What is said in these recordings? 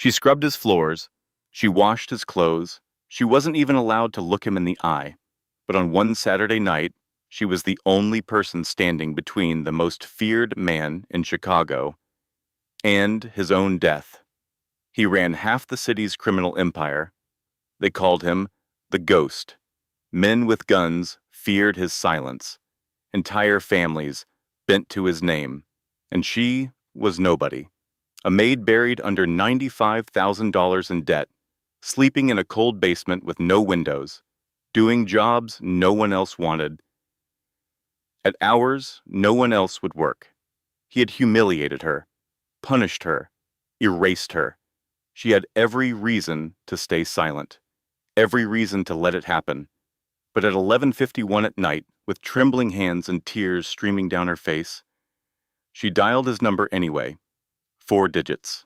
She scrubbed his floors. She washed his clothes. She wasn't even allowed to look him in the eye. But on one Saturday night, she was the only person standing between the most feared man in Chicago and his own death. He ran half the city's criminal empire. They called him the Ghost. Men with guns feared his silence. Entire families bent to his name. And she was nobody. A maid buried under $95,000 in debt, sleeping in a cold basement with no windows, doing jobs no one else wanted. At hours no one else would work. He had humiliated her, punished her, erased her. She had every reason to stay silent, every reason to let it happen. But at 11:51 at night, with trembling hands and tears streaming down her face, she dialed his number anyway. 4 digits.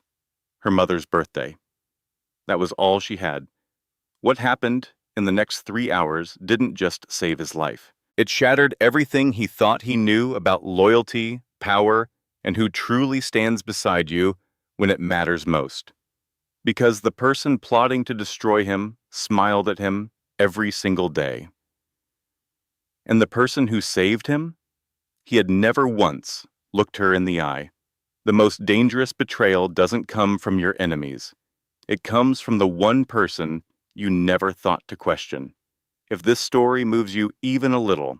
Her mother's birthday. That was all she had. What happened in the next 3 hours didn't just save his life. It shattered everything he thought he knew about loyalty, power, and who truly stands beside you when it matters most. Because the person plotting to destroy him smiled at him every single day. And the person who saved him? He had never once looked her in the eye. The most dangerous betrayal doesn't come from your enemies. It comes from the one person you never thought to question. If this story moves you even a little,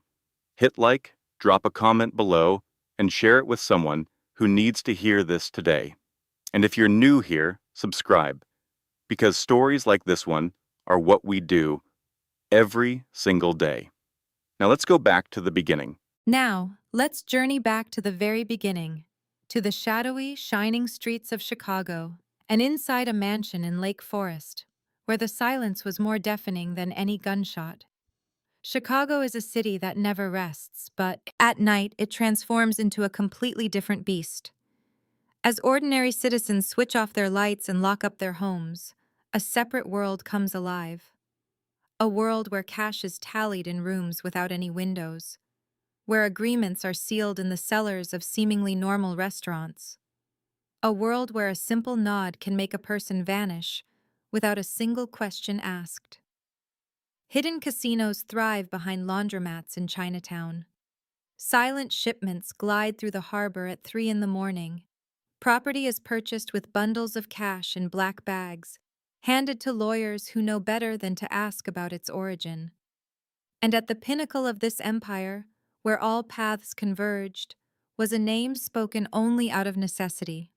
hit like, drop a comment below, and share it with someone who needs to hear this today. And if you're new here, subscribe, because stories like this one are what we do every single day. Now let's go back to the beginning. Now, let's journey back to the very beginning, to the shadowy, shining streets of Chicago, and inside a mansion in Lake Forest, where the silence was more deafening than any gunshot. Chicago is a city that never rests, but at night it transforms into a completely different beast. As ordinary citizens switch off their lights and lock up their homes, a separate world comes alive. A world where cash is tallied in rooms without any windows, where agreements are sealed in the cellars of seemingly normal restaurants. A world where a simple nod can make a person vanish without a single question asked. Hidden casinos thrive behind laundromats in Chinatown. Silent shipments glide through the harbor at 3 in the morning. Property is purchased with bundles of cash in black bags, handed to lawyers who know better than to ask about its origin. And at the pinnacle of this empire, where all paths converged, was a name spoken only out of necessity.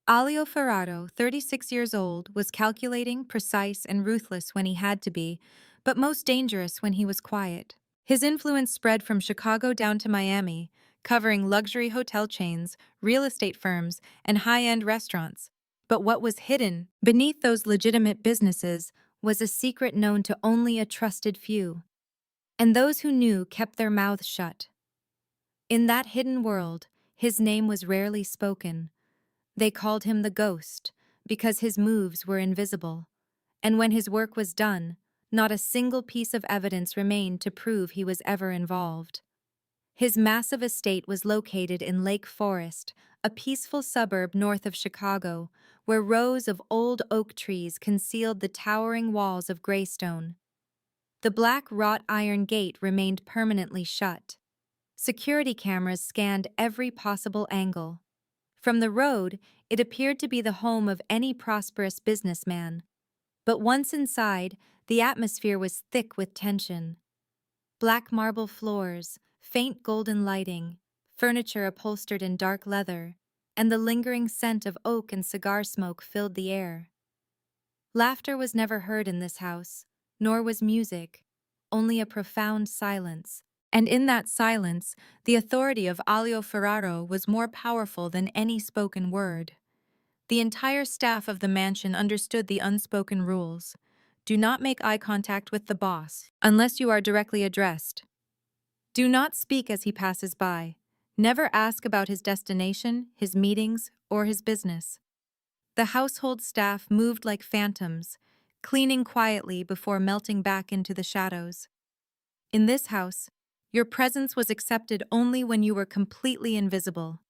Alio Ferraro, 36 years old, was calculating, precise, and ruthless when he had to be, but most dangerous when he was quiet. His influence spread from Chicago down to Miami, covering luxury hotel chains, real estate firms, and high-end restaurants. But what was hidden beneath those legitimate businesses was a secret known to only a trusted few. And those who knew kept their mouths shut. In that hidden world, his name was rarely spoken. They called him the Ghost because his moves were invisible. And when his work was done, not a single piece of evidence remained to prove he was ever involved. His massive estate was located in Lake Forest, a peaceful suburb north of Chicago, where rows of old oak trees concealed the towering walls of gray stone. The black wrought iron gate remained permanently shut. Security cameras scanned every possible angle. From the road, it appeared to be the home of any prosperous businessman. But once inside, the atmosphere was thick with tension. Black marble floors, faint golden lighting, furniture upholstered in dark leather, and the lingering scent of oak and cigar smoke filled the air. Laughter was never heard in this house, nor was music, only a profound silence. And in that silence, the authority of Alio Ferraro was more powerful than any spoken word. The entire staff of the mansion understood the unspoken rules. Do not make eye contact with the boss, unless you are directly addressed. Do not speak as he passes by. Never ask about his destination, his meetings, or his business. The household staff moved like phantoms, cleaning quietly before melting back into the shadows. In this house, your presence was accepted only when you were completely invisible.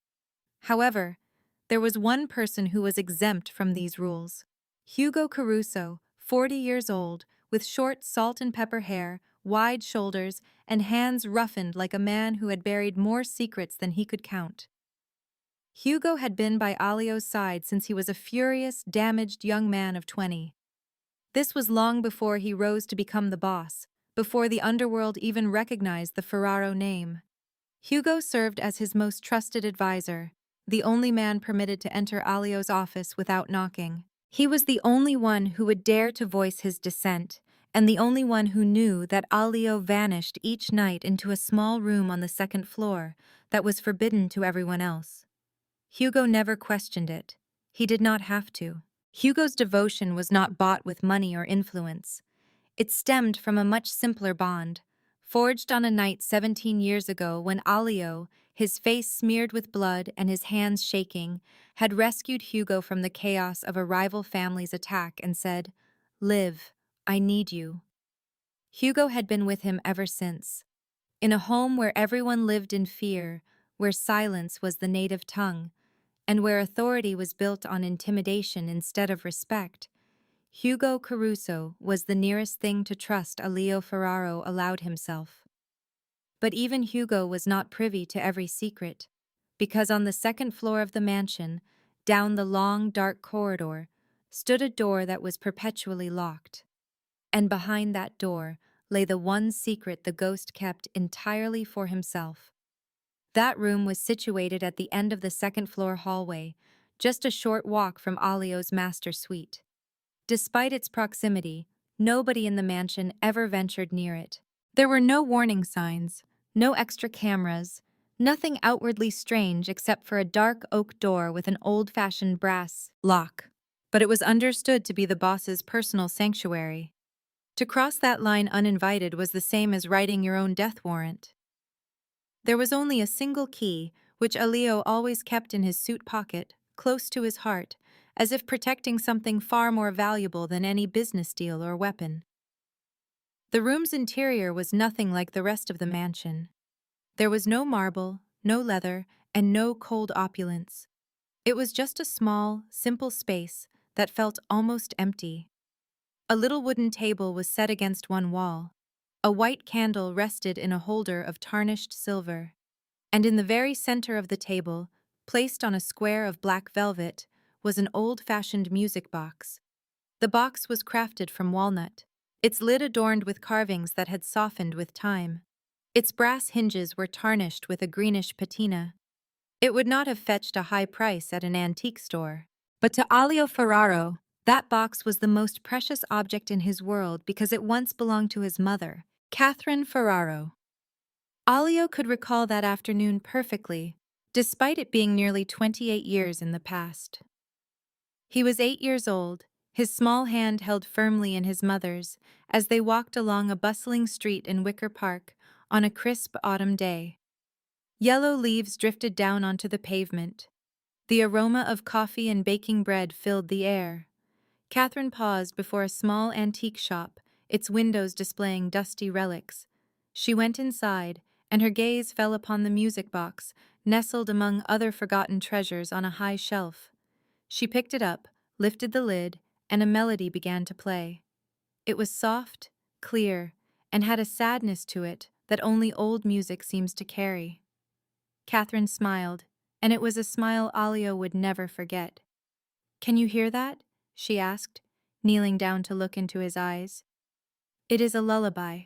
However, there was one person who was exempt from these rules. Hugo Caruso, 40 years old, with short salt and pepper hair, wide shoulders, and hands roughened like a man who had buried more secrets than he could count. Hugo had been by Alio's side since he was a furious, damaged young man of 20. This was long before he rose to become the boss, before the underworld even recognized the Ferraro name. Hugo served as his most trusted advisor, the only man permitted to enter Alio's office without knocking. He was the only one who would dare to voice his dissent, and the only one who knew that Alio vanished each night into a small room on the second floor that was forbidden to everyone else. Hugo never questioned it. He did not have to. Hugo's devotion was not bought with money or influence. It stemmed from a much simpler bond, forged on a night 17 years ago when Alio, his face smeared with blood and his hands shaking, had rescued Hugo from the chaos of a rival family's attack and said, "Live, I need you." Hugo had been with him ever since. In a home where everyone lived in fear, where silence was the native tongue, and where authority was built on intimidation instead of respect, Hugo Caruso was the nearest thing to trust Alio Ferraro allowed himself. But even Hugo was not privy to every secret, because on the second floor of the mansion, down the long, dark corridor, stood a door that was perpetually locked. And behind that door lay the one secret the ghost kept entirely for himself. That room was situated at the end of the second-floor hallway, just a short walk from Alio's master suite. Despite its proximity, nobody in the mansion ever ventured near it. There were no warning signs, no extra cameras, nothing outwardly strange except for a dark oak door with an old-fashioned brass lock. But it was understood to be the boss's personal sanctuary. To cross that line uninvited was the same as writing your own death warrant. There was only a single key, which Alio always kept in his suit pocket, close to his heart, as if protecting something far more valuable than any business deal or weapon. The room's interior was nothing like the rest of the mansion. There was no marble, no leather, and no cold opulence. It was just a small, simple space that felt almost empty. A little wooden table was set against one wall. A white candle rested in a holder of tarnished silver. And in the very center of the table, placed on a square of black velvet, was an old-fashioned music box. The box was crafted from walnut, its lid adorned with carvings that had softened with time. Its brass hinges were tarnished with a greenish patina. It would not have fetched a high price at an antique store. But to Alio Ferraro, that box was the most precious object in his world because it once belonged to his mother, Catherine Ferraro. Alio could recall that afternoon perfectly, despite it being nearly 28 years in the past. He was 8 years old, his small hand held firmly in his mother's, as they walked along a bustling street in Wicker Park on a crisp autumn day. Yellow leaves drifted down onto the pavement. The aroma of coffee and baking bread filled the air. Catherine paused before a small antique shop, its windows displaying dusty relics. She went inside, and her gaze fell upon the music box, nestled among other forgotten treasures on a high shelf. She picked it up, lifted the lid, and a melody began to play. It was soft, clear, and had a sadness to it that only old music seems to carry. Catherine smiled, and it was a smile Alio would never forget. "Can you hear that?" she asked, kneeling down to look into his eyes. "It is a lullaby.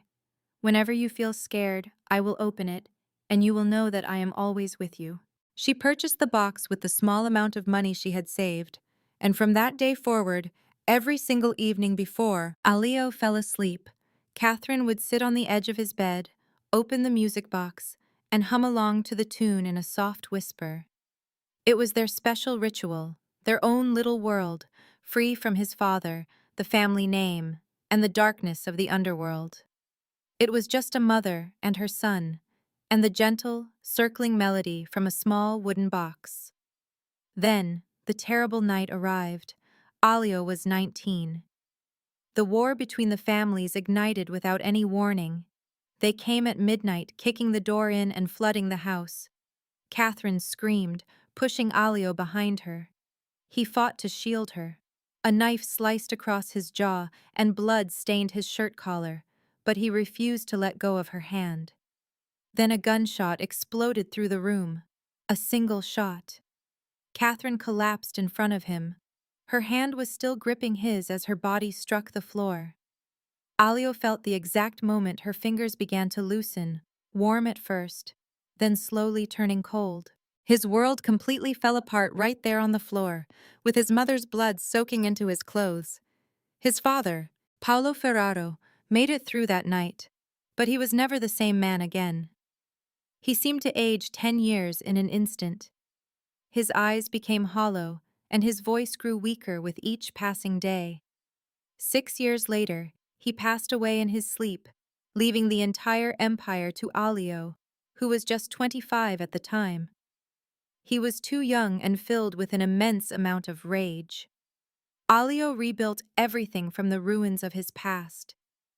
Whenever you feel scared, I will open it, and you will know that I am always with you." She purchased the box with the small amount of money she had saved, and from that day forward, every single evening before Alio fell asleep, Catherine would sit on the edge of his bed, open the music box, and hum along to the tune in a soft whisper. It was their special ritual, their own little world, free from his father, the family name, and the darkness of the underworld. It was just a mother and her son, and the gentle, circling melody from a small wooden box. Then, the terrible night arrived. Alio was 19. The war between the families ignited without any warning. They came at midnight, kicking the door in and flooding the house. Catherine screamed, pushing Alio behind her. He fought to shield her. A knife sliced across his jaw and blood stained his shirt collar, but he refused to let go of her hand. Then a gunshot exploded through the room. A single shot. Catherine collapsed in front of him. Her hand was still gripping his as her body struck the floor. Alio felt the exact moment her fingers began to loosen, warm at first, then slowly turning cold. His world completely fell apart right there on the floor, with his mother's blood soaking into his clothes. His father, Paolo Ferraro, made it through that night, but he was never the same man again. He seemed to age 10 years in an instant. His eyes became hollow, and his voice grew weaker with each passing day. 6 years later, he passed away in his sleep, leaving the entire empire to Alio, who was just 25 at the time. He was too young and filled with an immense amount of rage. Alio rebuilt everything from the ruins of his past.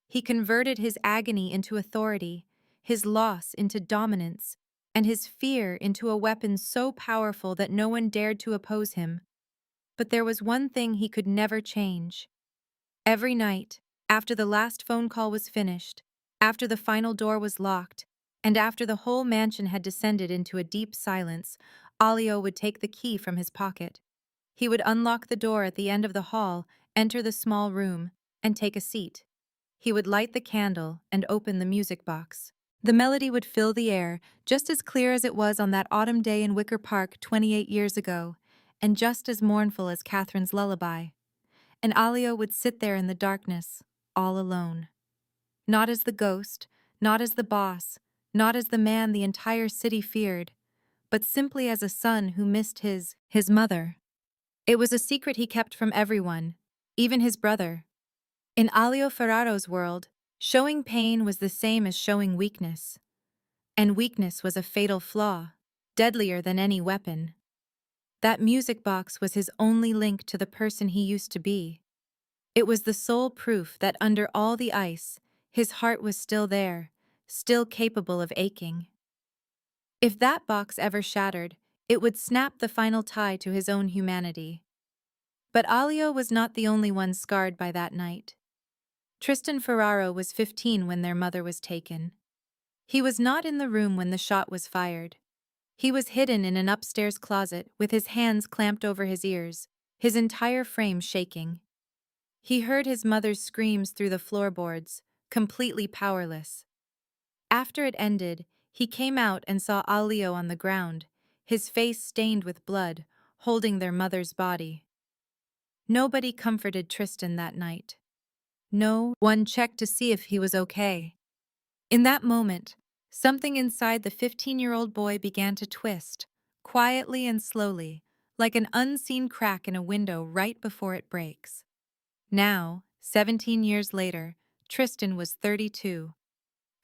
He converted his agony into authority, his loss into dominance, and his fear into a weapon so powerful that no one dared to oppose him. But there was one thing he could never change. Every night, after the last phone call was finished, after the final door was locked, and after the whole mansion had descended into a deep silence, Alio would take the key from his pocket. He would unlock the door at the end of the hall, enter the small room, and take a seat. He would light the candle and open the music box. The melody would fill the air, just as clear as it was on that autumn day in Wicker Park 28 years ago, and just as mournful as Catherine's lullaby. And Alio would sit there in the darkness, all alone. Not as the ghost, not as the boss, not as the man the entire city feared, but simply as a son who missed his mother. It was a secret he kept from everyone, even his brother. In Alio Ferraro's world, showing pain was the same as showing weakness. And weakness was a fatal flaw, deadlier than any weapon. That music box was his only link to the person he used to be. It was the sole proof that under all the ice, his heart was still there, still capable of aching. If that box ever shattered, it would snap the final tie to his own humanity. But Alio was not the only one scarred by that night. Tristan Ferraro was 15 when their mother was taken. He was not in the room when the shot was fired. He was hidden in an upstairs closet with his hands clamped over his ears, his entire frame shaking. He heard his mother's screams through the floorboards, completely powerless. After it ended, he came out and saw Alio on the ground, his face stained with blood, holding their mother's body. Nobody comforted Tristan that night. No one checked to see if he was okay. In that moment, something inside the 15-year-old boy began to twist, quietly and slowly, like an unseen crack in a window right before it breaks. Now, 17 years later, Tristan was 32.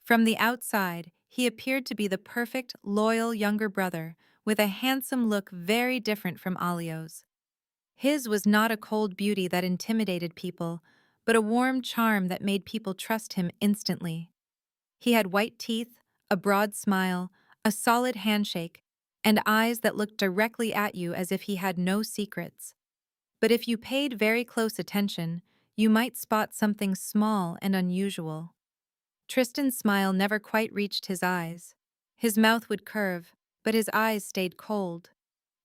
From the outside, he appeared to be the perfect, loyal younger brother, with a handsome look very different from Alio's. His was not a cold beauty that intimidated people, but a warm charm that made people trust him instantly. He had white teeth, a broad smile, a solid handshake, and eyes that looked directly at you as if he had no secrets. But if you paid very close attention, you might spot something small and unusual. Tristan's smile never quite reached his eyes. His mouth would curve, but his eyes stayed cold.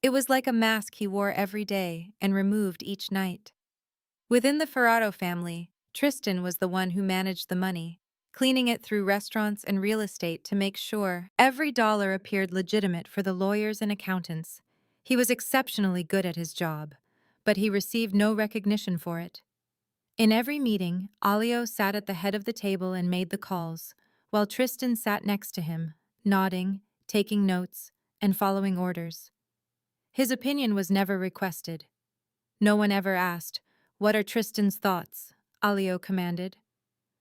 It was like a mask he wore every day and removed each night. Within the Ferraro family, Tristan was the one who managed the money, cleaning it through restaurants and real estate to make sure every dollar appeared legitimate for the lawyers and accountants. He was exceptionally good at his job, but he received no recognition for it. In every meeting, Alio sat at the head of the table and made the calls, while Tristan sat next to him, nodding, taking notes, and following orders. His opinion was never requested. No one ever asked, "What are Tristan's thoughts?" Alio commanded.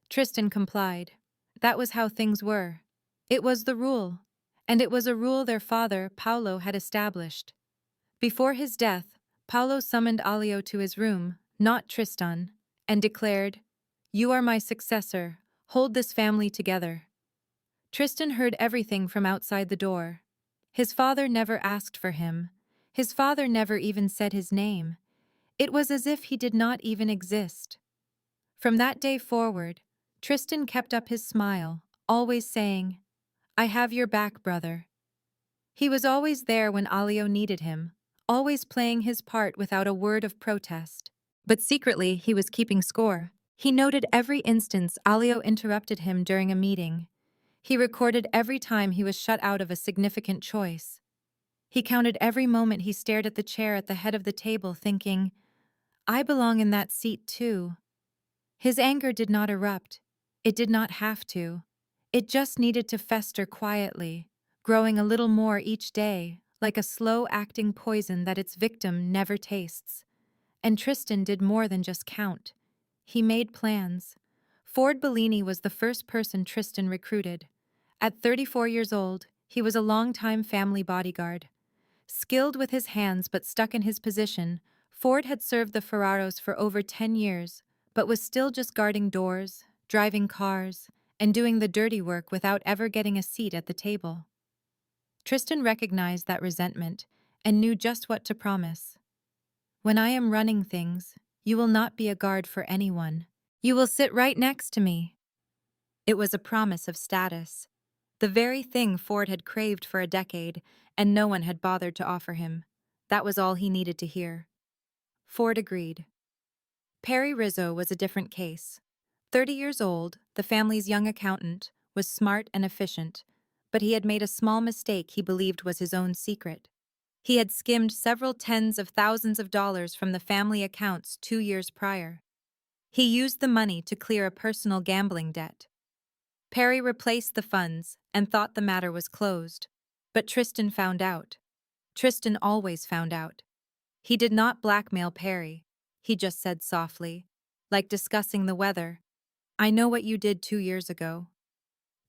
Tristan complied. That was how things were. It was the rule, and it was a rule their father, Paolo, had established. Before his death, Paolo summoned Alio to his room, not Tristan, and declared, "You are my successor. Hold this family together." Tristan heard everything from outside the door. His father never asked for him. His father never even said his name. It was as if he did not even exist. From that day forward, Tristan kept up his smile, always saying, "I have your back, brother." He was always there when Alio needed him, always playing his part without a word of protest. But secretly, he was keeping score. He noted every instance Alio interrupted him during a meeting. He recorded every time he was shut out of a significant choice. He counted every moment he stared at the chair at the head of the table, thinking, "I belong in that seat too." His anger did not erupt. It did not have to. It just needed to fester quietly, growing a little more each day, like a slow-acting poison that its victim never tastes. And Tristan did more than just count. He made plans. Ford Bellini was the first person Tristan recruited. At 34 years old, he was a longtime family bodyguard. Skilled with his hands but stuck in his position, Ford had served the Ferraros for over 10 years, but was still just guarding doors, driving cars, and doing the dirty work without ever getting a seat at the table. Tristan recognized that resentment and knew just what to promise. "When I am running things, you will not be a guard for anyone. You will sit right next to me." It was a promise of status, the very thing Ford had craved for a decade, and no one had bothered to offer him. That was all he needed to hear. Ford agreed. Perry Rizzo was a different case. 30 years old, the family's young accountant, was smart and efficient, but he had made a small mistake he believed was his own secret. He had skimmed several tens of thousands of dollars from the family accounts 2 years prior. He used the money to clear a personal gambling debt. Perry replaced the funds and thought the matter was closed. But Tristan found out. Tristan always found out. He did not blackmail Perry. He just said softly, like discussing the weather, "I know what you did 2 years ago.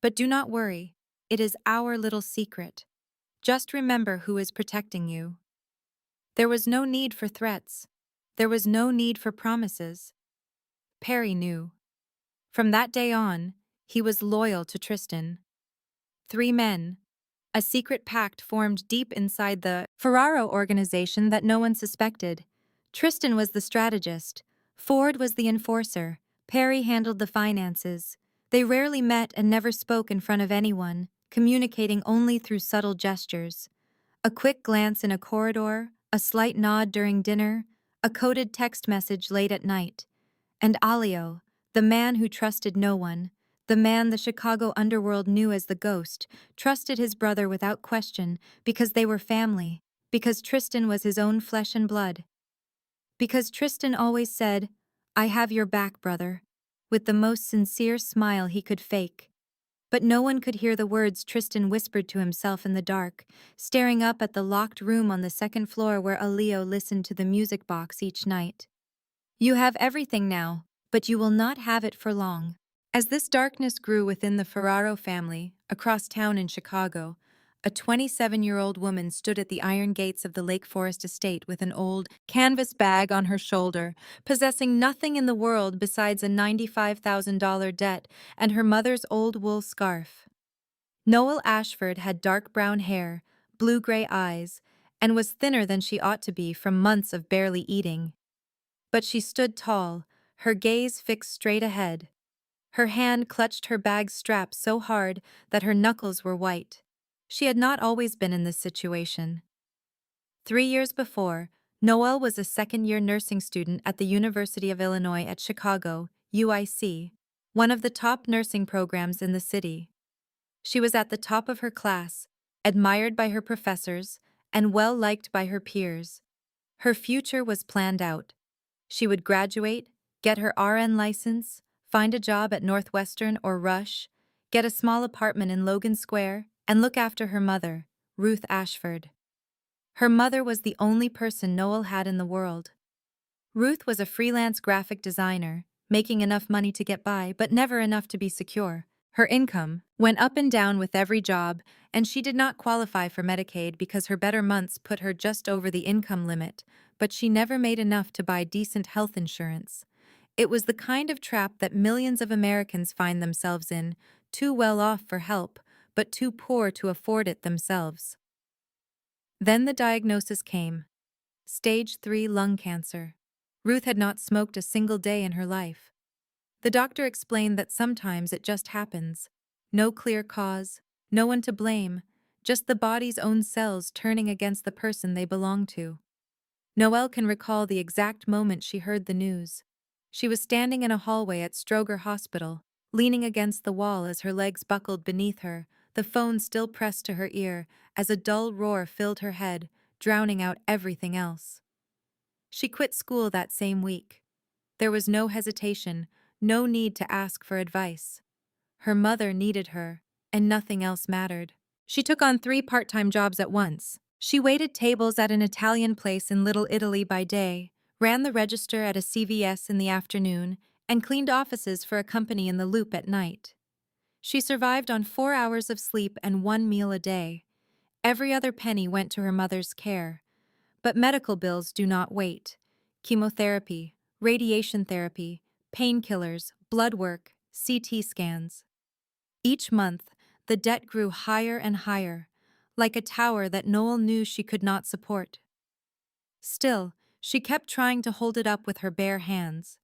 But do not worry. It is our little secret. Just remember who is protecting you." There was no need for threats. There was no need for promises. Perry knew. From that day on, he was loyal to Tristan. 3 men, a secret pact formed deep inside the Ferraro organization that no one suspected. Tristan was the strategist. Ford was the enforcer. Perry handled the finances. They rarely met and never spoke in front of anyone, communicating only through subtle gestures. A quick glance in a corridor, a slight nod during dinner, a coded text message late at night. And Alio, the man who trusted no one, the man the Chicago underworld knew as the Ghost, trusted his brother without question because they were family, because Tristan was his own flesh and blood. Because Tristan always said, "I have your back, brother," with the most sincere smile he could fake. But no one could hear the words Tristan whispered to himself in the dark, staring up at the locked room on the second floor where Alio listened to the music box each night. "You have everything now, but you will not have it for long." As this darkness grew within the Ferraro family, across town in Chicago, a 27-year-old woman stood at the iron gates of the Lake Forest estate with an old canvas bag on her shoulder, possessing nothing in the world besides a $95,000 debt and her mother's old wool scarf. Noel Ashford had dark brown hair, blue-gray eyes, and was thinner than she ought to be from months of barely eating. But she stood tall, her gaze fixed straight ahead. Her hand clutched her bag's strap so hard that her knuckles were white. She had not always been in this situation. 3 years before, Noelle was a second-year nursing student at the University of Illinois at Chicago, UIC, one of the top nursing programs in the city. She was at the top of her class, admired by her professors, and well-liked by her peers. Her future was planned out. She would graduate, get her RN license, find a job at Northwestern or Rush, get a small apartment in Logan Square, and look after her mother, Ruth Ashford. Her mother was the only person Noel had in the world. Ruth was a freelance graphic designer, making enough money to get by, but never enough to be secure. Her income went up and down with every job, and she did not qualify for Medicaid because her better months put her just over the income limit, but she never made enough to buy decent health insurance. It was the kind of trap that millions of Americans find themselves in, too well off for help, but too poor to afford it themselves. Then the diagnosis came: Stage 3 lung cancer. Ruth had not smoked a single day in her life. The doctor explained that sometimes it just happens. No clear cause, no one to blame, just the body's own cells turning against the person they belong to. Noelle can recall the exact moment she heard the news. She was standing in a hallway at Stroger Hospital, leaning against the wall as her legs buckled beneath her, the phone still pressed to her ear as a dull roar filled her head, drowning out everything else. She quit school that same week. There was no hesitation, no need to ask for advice. Her mother needed her, and nothing else mattered. She took on 3 part-time jobs at once. She waited tables at an Italian place in Little Italy by day, ran the register at a CVS in the afternoon, and cleaned offices for a company in the Loop at night. She survived on 4 hours of sleep and 1 meal a day. Every other penny went to her mother's care. But medical bills do not wait. Chemotherapy, radiation therapy, painkillers, blood work, CT scans. Each month, the debt grew higher and higher, like a tower that Noel knew she could not support. Still, she kept trying to hold it up with her bare hands.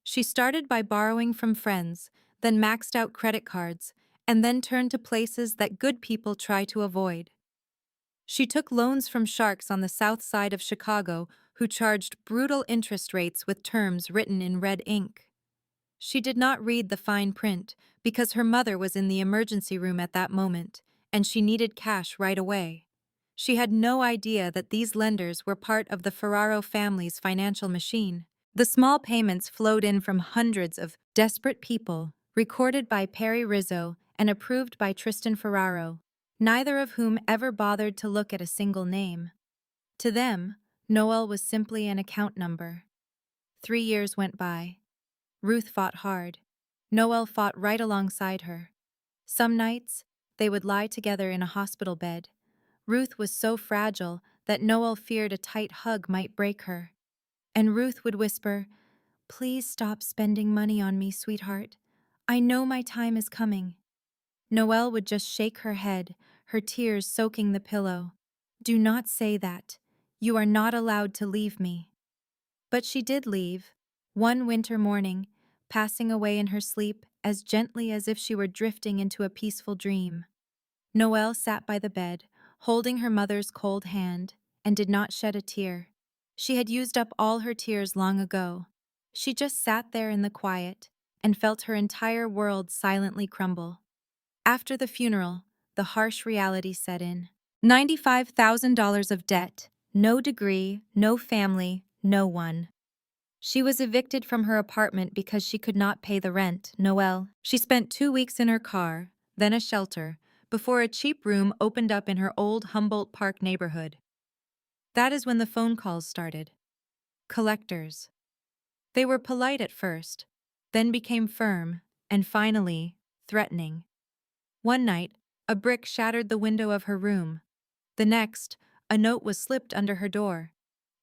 She started by borrowing from friends, then maxed out credit cards, and then turned to places that good people try to avoid. She took loans from sharks on the south side of Chicago who charged brutal interest rates with terms written in red ink. She did not read the fine print because her mother was in the emergency room at that moment, and she needed cash right away. She had no idea that these lenders were part of the Ferraro family's financial machine. The small payments flowed in from hundreds of desperate people, recorded by Perry Rizzo and approved by Tristan Ferraro, neither of whom ever bothered to look at a single name. To them, Noel was simply an account number. 3 years went by. Ruth fought hard. Noel fought right alongside her. Some nights, they would lie together in a hospital bed. Ruth was so fragile that Noel feared a tight hug might break her. And Ruth would whisper, "Please stop spending money on me, sweetheart. I know my time is coming." Noelle would just shake her head, her tears soaking the pillow. "Do not say that. You are not allowed to leave me." But she did leave, one winter morning, passing away in her sleep as gently as if she were drifting into a peaceful dream. Noelle sat by the bed, holding her mother's cold hand, and did not shed a tear. She had used up all her tears long ago. She just sat there in the quiet and felt her entire world silently crumble. After the funeral, the harsh reality set in. $95,000 of debt, no degree, no family, no one. She was evicted from her apartment because she could not pay the rent, Noelle. She spent 2 weeks in her car, then a shelter, before a cheap room opened up in her old Humboldt Park neighborhood. That is when the phone calls started. Collectors. They were polite at first, then became firm, and finally, threatening. One night, a brick shattered the window of her room. The next, a note was slipped under her door.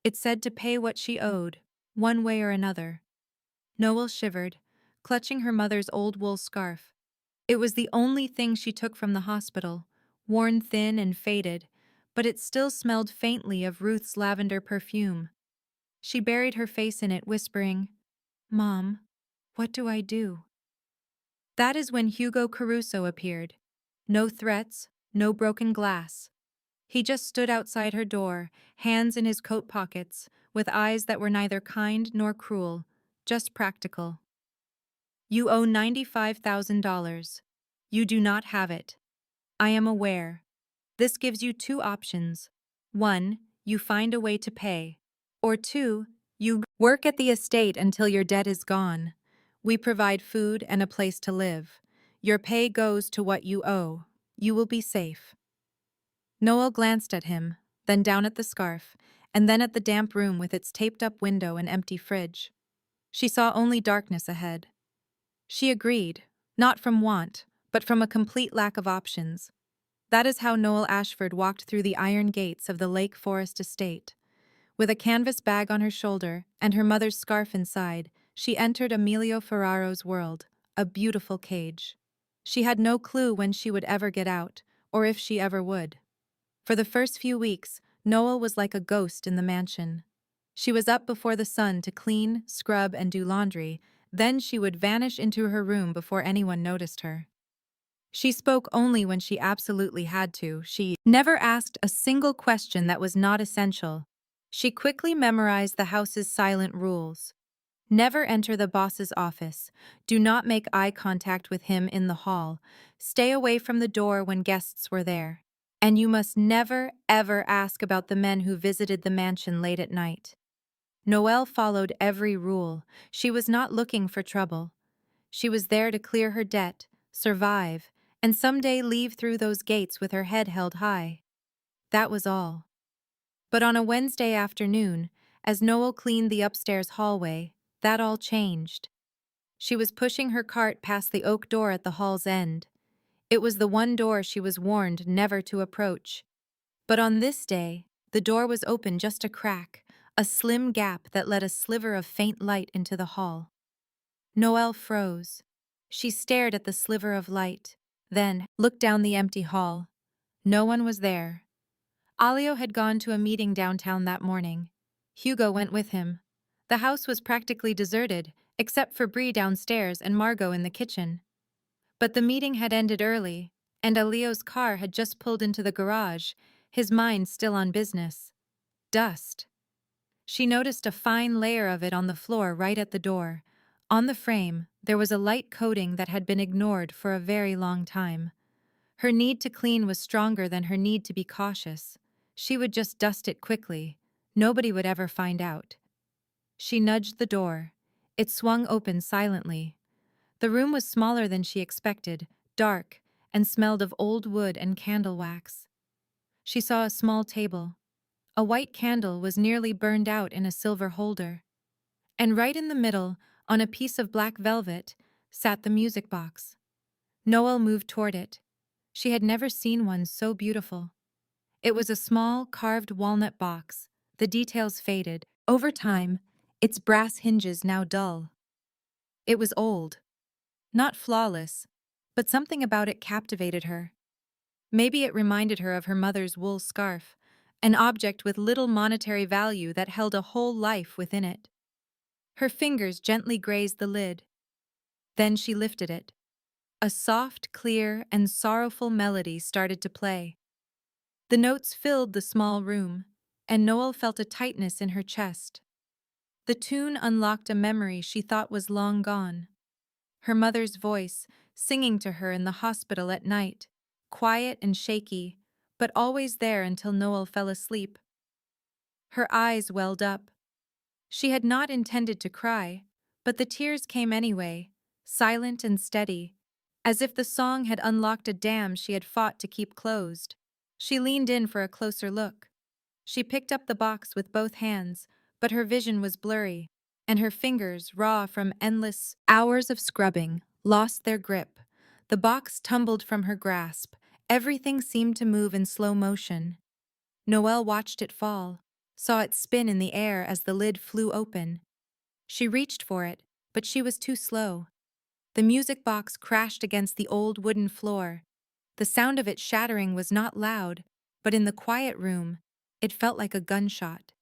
It said to pay what she owed, one way or another. Noel shivered, clutching her mother's old wool scarf. It was the only thing she took from the hospital, worn thin and faded, but it still smelled faintly of Ruth's lavender perfume. She buried her face in it, whispering, "Mom, what do I do?" That is when Hugo Caruso appeared. No threats, no broken glass. He just stood outside her door, hands in his coat pockets, with eyes that were neither kind nor cruel, just practical. "You owe $95,000. You do not have it. I am aware. This gives you 2 options. 1, you find a way to pay. Or 2, you work at the estate until your debt is gone. We provide food and a place to live. Your pay goes to what you owe. You will be safe." Noel glanced at him, then down at the scarf, and then at the damp room with its taped-up window and empty fridge. She saw only darkness ahead. She agreed, not from want, but from a complete lack of options. That is how Noel Ashford walked through the iron gates of the Lake Forest estate. With a canvas bag on her shoulder and her mother's scarf inside, she entered Emilio Ferraro's world, a beautiful cage. She had no clue when she would ever get out, or if she ever would. For the first few weeks, Noel was like a ghost in the mansion. She was up before the sun to clean, scrub, and do laundry, then she would vanish into her room before anyone noticed her. She spoke only when she absolutely had to. She never asked a single question that was not essential. She quickly memorized the house's silent rules. Never enter the boss's office. Do not make eye contact with him in the hall. Stay away from the door when guests were there. And you must never, ever ask about the men who visited the mansion late at night. Noelle followed every rule. She was not looking for trouble. She was there to clear her debt, survive, and someday leave through those gates with her head held high. That was all. But on a Wednesday afternoon, as Noel cleaned the upstairs hallway, that all changed. She was pushing her cart past the oak door at the hall's end. It was the one door she was warned never to approach. But on this day, the door was open just a crack, a slim gap that let a sliver of faint light into the hall. Noelle froze. She stared at the sliver of light, then looked down the empty hall. No one was there. Alio had gone to a meeting downtown that morning. Hugo went with him. The house was practically deserted, except for Bree downstairs and Margot in the kitchen. But the meeting had ended early, and Alio's car had just pulled into the garage, his mind still on business. Dust. She noticed a fine layer of it on the floor right at the door. On the frame, there was a light coating that had been ignored for a very long time. Her need to clean was stronger than her need to be cautious. She would just dust it quickly. Nobody would ever find out. She nudged the door. It swung open silently. The room was smaller than she expected, dark, and smelled of old wood and candle wax. She saw a small table. A white candle was nearly burned out in a silver holder. And right in the middle, on a piece of black velvet, sat the music box. Noelle moved toward it. She had never seen one so beautiful. It was a small, carved walnut box, the details faded. Over time, its brass hinges now dull. It was old. Not flawless, but something about it captivated her. Maybe it reminded her of her mother's wool scarf, an object with little monetary value that held a whole life within it. Her fingers gently grazed the lid. Then she lifted it. A soft, clear, and sorrowful melody started to play. The notes filled the small room, and Noelle felt a tightness in her chest. The tune unlocked a memory she thought was long gone. Her mother's voice, singing to her in the hospital at night, quiet and shaky, but always there until Noelle fell asleep. Her eyes welled up. She had not intended to cry, but the tears came anyway, silent and steady, as if the song had unlocked a dam she had fought to keep closed. She leaned in for a closer look. She picked up the box with both hands, but her vision was blurry, and her fingers, raw from endless hours of scrubbing, lost their grip. The box tumbled from her grasp. Everything seemed to move in slow motion. Noelle watched it fall, saw it spin in the air as the lid flew open. She reached for it, but she was too slow. The music box crashed against the old wooden floor. The sound of it shattering was not loud, but in the quiet room, it felt like a gunshot.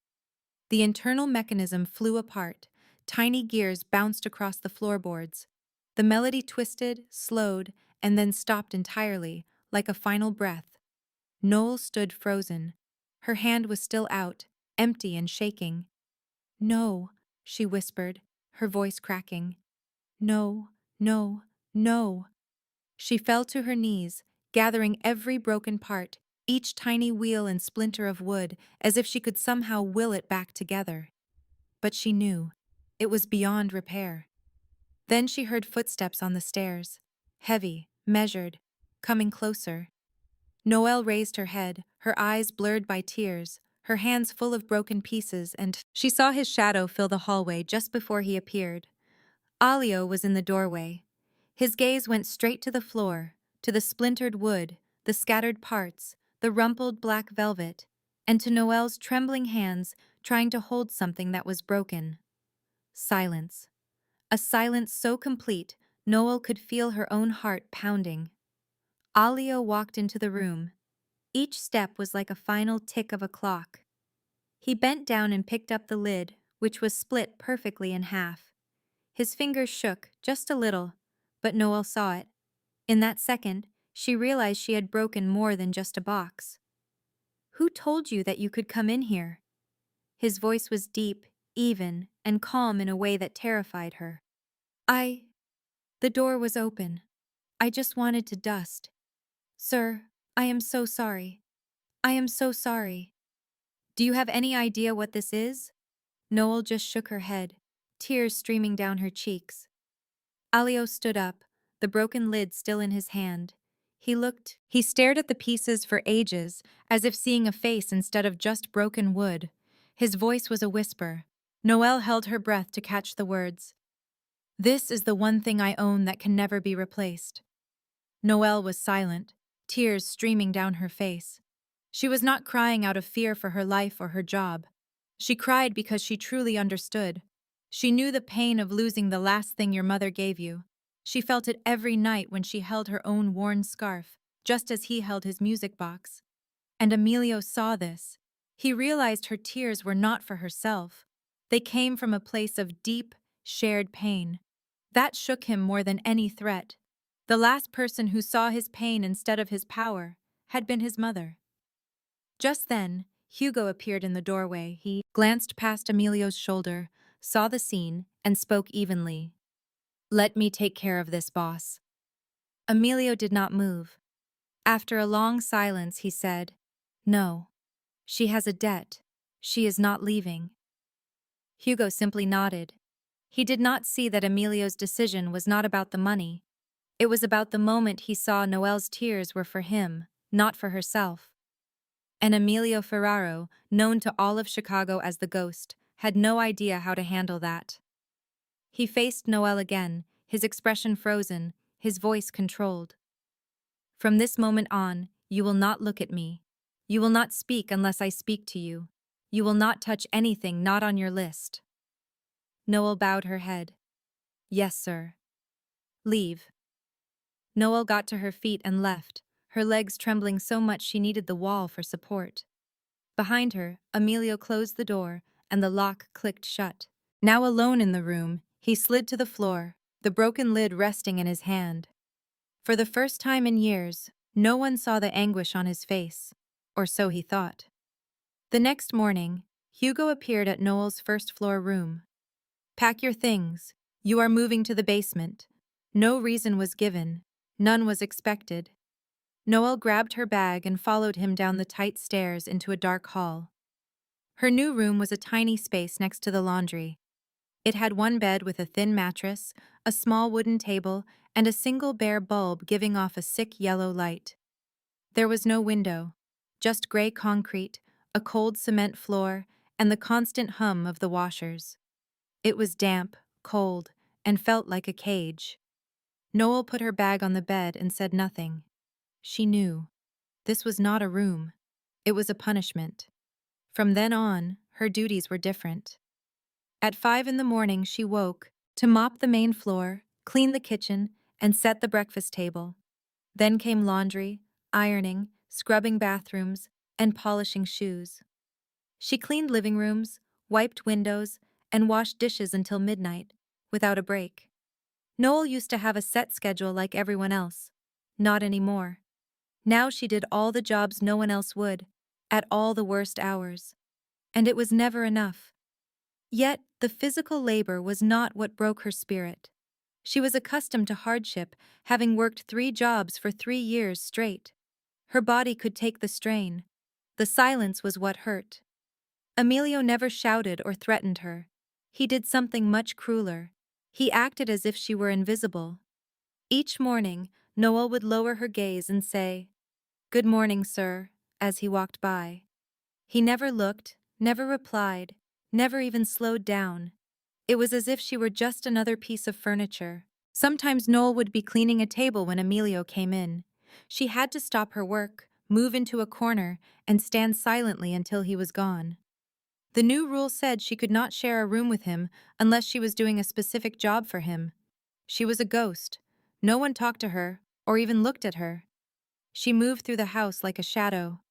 The internal mechanism flew apart. Tiny gears bounced across the floorboards. The melody twisted, slowed, and then stopped entirely, like a final breath. Noelle stood frozen. Her hand was still out, empty and shaking. "No," she whispered, her voice cracking. "No, no, no." She fell to her knees, gathering every broken part, each tiny wheel and splinter of wood, as if she could somehow will it back together. But she knew. It was beyond repair. Then she heard footsteps on the stairs. Heavy, measured, coming closer. Noelle raised her head, her eyes blurred by tears, her hands full of broken pieces, and she saw his shadow fill the hallway just before he appeared. Alio was in the doorway. His gaze went straight to the floor, to the splintered wood, the scattered parts, the rumpled black velvet, and to Noelle's trembling hands trying to hold something that was broken. Silence. A silence so complete, Noelle could feel her own heart pounding. Alio walked into the room. Each step was like a final tick of a clock. He bent down and picked up the lid, which was split perfectly in half. His fingers shook, just a little, but Noel saw it. In that second, she realized she had broken more than just a box. "Who told you that you could come in here?" His voice was deep, even, and calm in a way that terrified her. "I—" The door was open. "I just wanted to dust. Sir, I am so sorry. I am so sorry." "Do you have any idea what this is?" Noel just shook her head, tears streaming down her cheeks. Alio stood up, the broken lid still in his hand. He stared at the pieces for ages, as if seeing a face instead of just broken wood. His voice was a whisper. Noelle held her breath to catch the words. "This is the one thing I own that can never be replaced." Noelle was silent, tears streaming down her face. She was not crying out of fear for her life or her job. She cried because she truly understood. She knew the pain of losing the last thing your mother gave you. She felt it every night when she held her own worn scarf, just as he held his music box. And Emilio saw this. He realized her tears were not for herself. They came from a place of deep, shared pain. That shook him more than any threat. The last person who saw his pain instead of his power had been his mother. Just then, Hugo appeared in the doorway. He glanced past Emilio's shoulder, saw the scene, and spoke evenly. "Let me take care of this, boss." Emilio did not move. After a long silence, he said, "No. She has a debt. She is not leaving." Hugo simply nodded. He did not see that Emilio's decision was not about the money. It was about the moment he saw Noelle's tears were for him, not for herself. And Emilio Ferraro, known to all of Chicago as the Ghost, had no idea how to handle that. He faced Noelle again, his expression frozen, his voice controlled. "From this moment on, you will not look at me. You will not speak unless I speak to you. You will not touch anything not on your list." Noelle bowed her head. "Yes, sir." "Leave." Noelle got to her feet and left, her legs trembling so much she needed the wall for support. Behind her, Emilio closed the door, and the lock clicked shut. Now alone in the room, he slid to the floor, the broken lid resting in his hand. For the first time in years, no one saw the anguish on his face, or so he thought. The next morning, Hugo appeared at Noel's first-floor room. "Pack your things. You are moving to the basement." No reason was given. None was expected. Noelle grabbed her bag and followed him down the tight stairs into a dark hall. Her new room was a tiny space next to the laundry. It had one bed with a thin mattress, a small wooden table, and a single bare bulb giving off a sick yellow light. There was no window, just gray concrete, a cold cement floor, and the constant hum of the washers. It was damp, cold, and felt like a cage. Noelle put her bag on the bed and said nothing. She knew. This was not a room. It was a punishment. From then on, her duties were different. At 5 in the morning, she woke to mop the main floor, clean the kitchen, and set the breakfast table. Then came laundry, ironing, scrubbing bathrooms, and polishing shoes. She cleaned living rooms, wiped windows, and washed dishes until midnight, without a break. Noelle used to have a set schedule like everyone else. Not anymore. Now she did all the jobs no one else would, at all the worst hours. And it was never enough. Yet, the physical labor was not what broke her spirit. She was accustomed to hardship, having worked 3 jobs for 3 years straight. Her body could take the strain. The silence was what hurt. Emilio never shouted or threatened her. He did something much crueler. He acted as if she were invisible. Each morning, Noelle would lower her gaze and say, "Good morning, sir," as he walked by. He never looked, never replied, never even slowed down. It was as if she were just another piece of furniture. Sometimes Noelle would be cleaning a table when Emilio came in. She had to stop her work, move into a corner, and stand silently until he was gone. The new rule said she could not share a room with him unless she was doing a specific job for him. She was a ghost. No one talked to her, or even looked at her. She moved through the house like a shadow.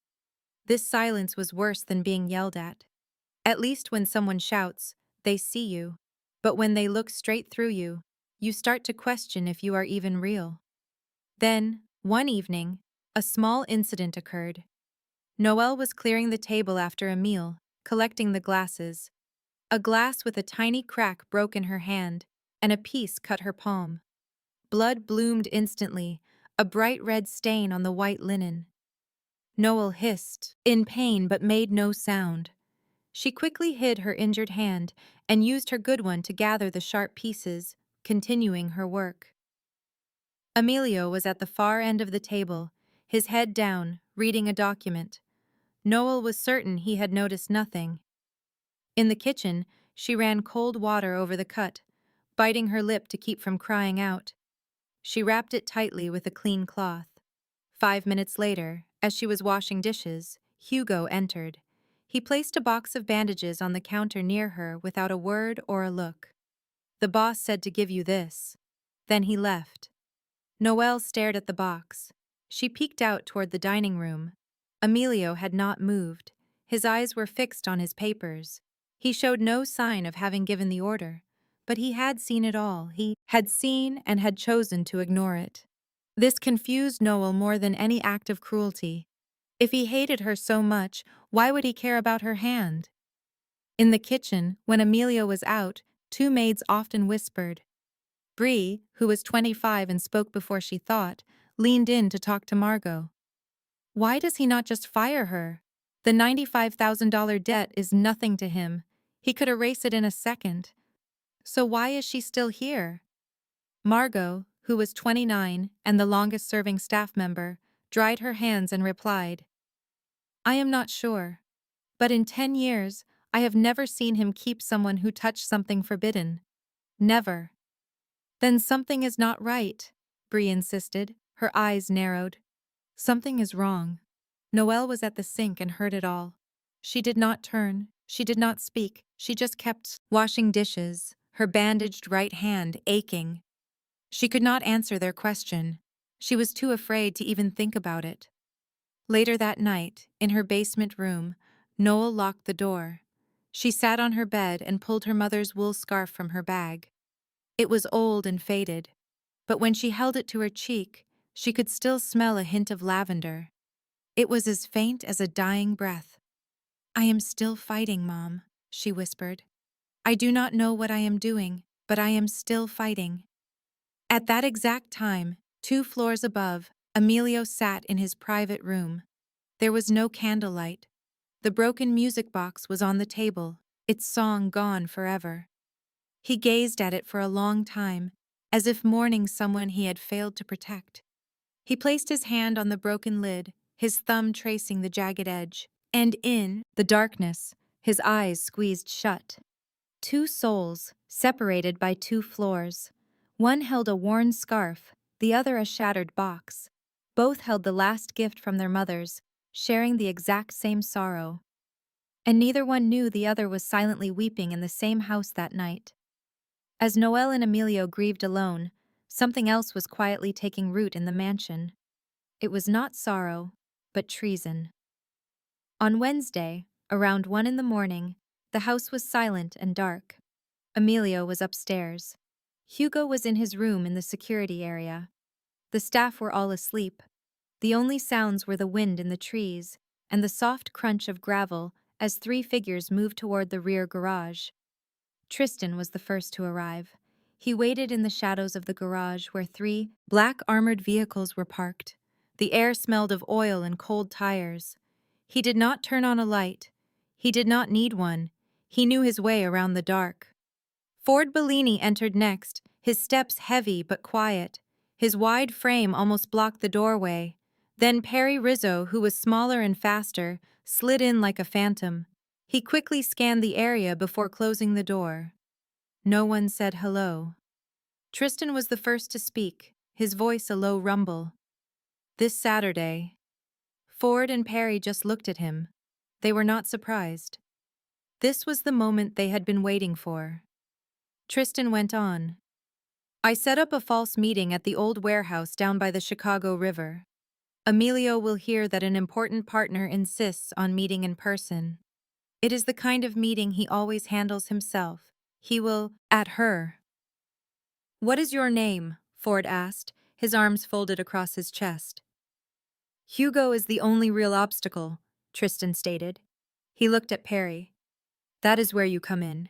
This silence was worse than being yelled at. At least when someone shouts, they see you. But when they look straight through you start to question if you are even real. Then, one evening, a small incident occurred. Noelle was clearing the table after a meal, collecting the glasses. A glass with a tiny crack broke in her hand, and a piece cut her palm. Blood bloomed instantly, a bright red stain on the white linen. Noelle hissed, in pain but made no sound. She quickly hid her injured hand and used her good one to gather the sharp pieces, continuing her work. Emilio was at the far end of the table, his head down, reading a document. Noelle was certain he had noticed nothing. In the kitchen, she ran cold water over the cut, biting her lip to keep from crying out. She wrapped it tightly with a clean cloth. 5 minutes later, as she was washing dishes, Hugo entered. He placed a box of bandages on the counter near her without a word or a look. "The boss said to give you this." Then he left. Noelle stared at the box. She peeked out toward the dining room. Emilio had not moved. His eyes were fixed on his papers. He showed no sign of having given the order, but he had seen it all. He had seen and had chosen to ignore it. This confused Noelle more than any act of cruelty. If he hated her so much, why would he care about her hand? In the kitchen, when Emilio was out, two maids often whispered. Bree, who was 25 and spoke before she thought, leaned in to talk to Margot. Why does he not just fire her? The $95,000 debt is nothing to him. He could erase it in a second. So why is she still here? Margot, who was 29 and the longest-serving staff member, dried her hands and replied, I am not sure. But in 10 years, I have never seen him keep someone who touched something forbidden. Never. Then something is not right, Bree insisted, her eyes narrowed. Something is wrong. Noelle was at the sink and heard it all. She did not turn, she did not speak, she just kept washing dishes, her bandaged right hand aching. She could not answer their question. She was too afraid to even think about it. Later that night, in her basement room, Noelle locked the door. She sat on her bed and pulled her mother's wool scarf from her bag. It was old and faded, but when she held it to her cheek, she could still smell a hint of lavender. It was as faint as a dying breath. I am still fighting, Mom, she whispered. I do not know what I am doing, but I am still fighting. At that exact time, 2 floors above, Emilio sat in his private room. There was no candlelight. The broken music box was on the table, its song gone forever. He gazed at it for a long time, as if mourning someone he had failed to protect. He placed his hand on the broken lid, his thumb tracing the jagged edge, and in the darkness, his eyes squeezed shut. 2 souls, separated by 2 floors. One held a worn scarf, the other a shattered box. Both held the last gift from their mothers, sharing the exact same sorrow. And neither one knew the other was silently weeping in the same house that night. As Noelle and Emilio grieved alone, something else was quietly taking root in the mansion. It was not sorrow, but treason. On Wednesday, around 1 in the morning, the house was silent and dark. Emilio was upstairs. Hugo was in his room in the security area. The staff were all asleep. The only sounds were the wind in the trees and the soft crunch of gravel as 3 figures moved toward the rear garage. Tristan was the first to arrive. He waited in the shadows of the garage where 3 black armored vehicles were parked. The air smelled of oil and cold tires. He did not turn on a light. He did not need one. He knew his way around the dark. Ford Bellini entered next, his steps heavy but quiet. His wide frame almost blocked the doorway. Then Perry Rizzo, who was smaller and faster, slid in like a phantom. He quickly scanned the area before closing the door. No one said hello. Tristan was the first to speak, his voice a low rumble. This Saturday. Ford and Perry just looked at him. They were not surprised. This was the moment they had been waiting for. Tristan went on. I set up a false meeting at the old warehouse down by the Chicago River. Emilio will hear that an important partner insists on meeting in person. It is the kind of meeting he always handles himself. He will, at her. What is your name? Ford asked, his arms folded across his chest. Hugo is the only real obstacle, Tristan stated. He looked at Perry. That is where you come in.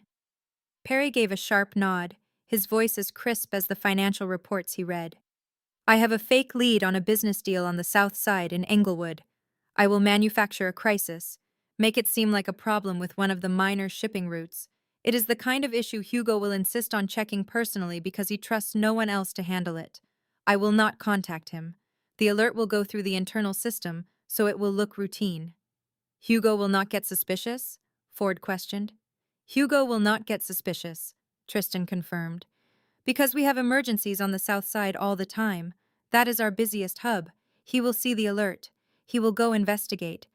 Perry gave a sharp nod, his voice as crisp as the financial reports he read. I have a fake lead on a business deal on the south side in Englewood. I will manufacture a crisis, make it seem like a problem with one of the minor shipping routes. It is the kind of issue Hugo will insist on checking personally because he trusts no one else to handle it. I will not contact him. The alert will go through the internal system, so it will look routine. Hugo will not get suspicious? Ford questioned. Hugo will not get suspicious, Tristan confirmed. Because we have emergencies on the south side all the time. That is our busiest hub. He will see the alert. He will go investigate.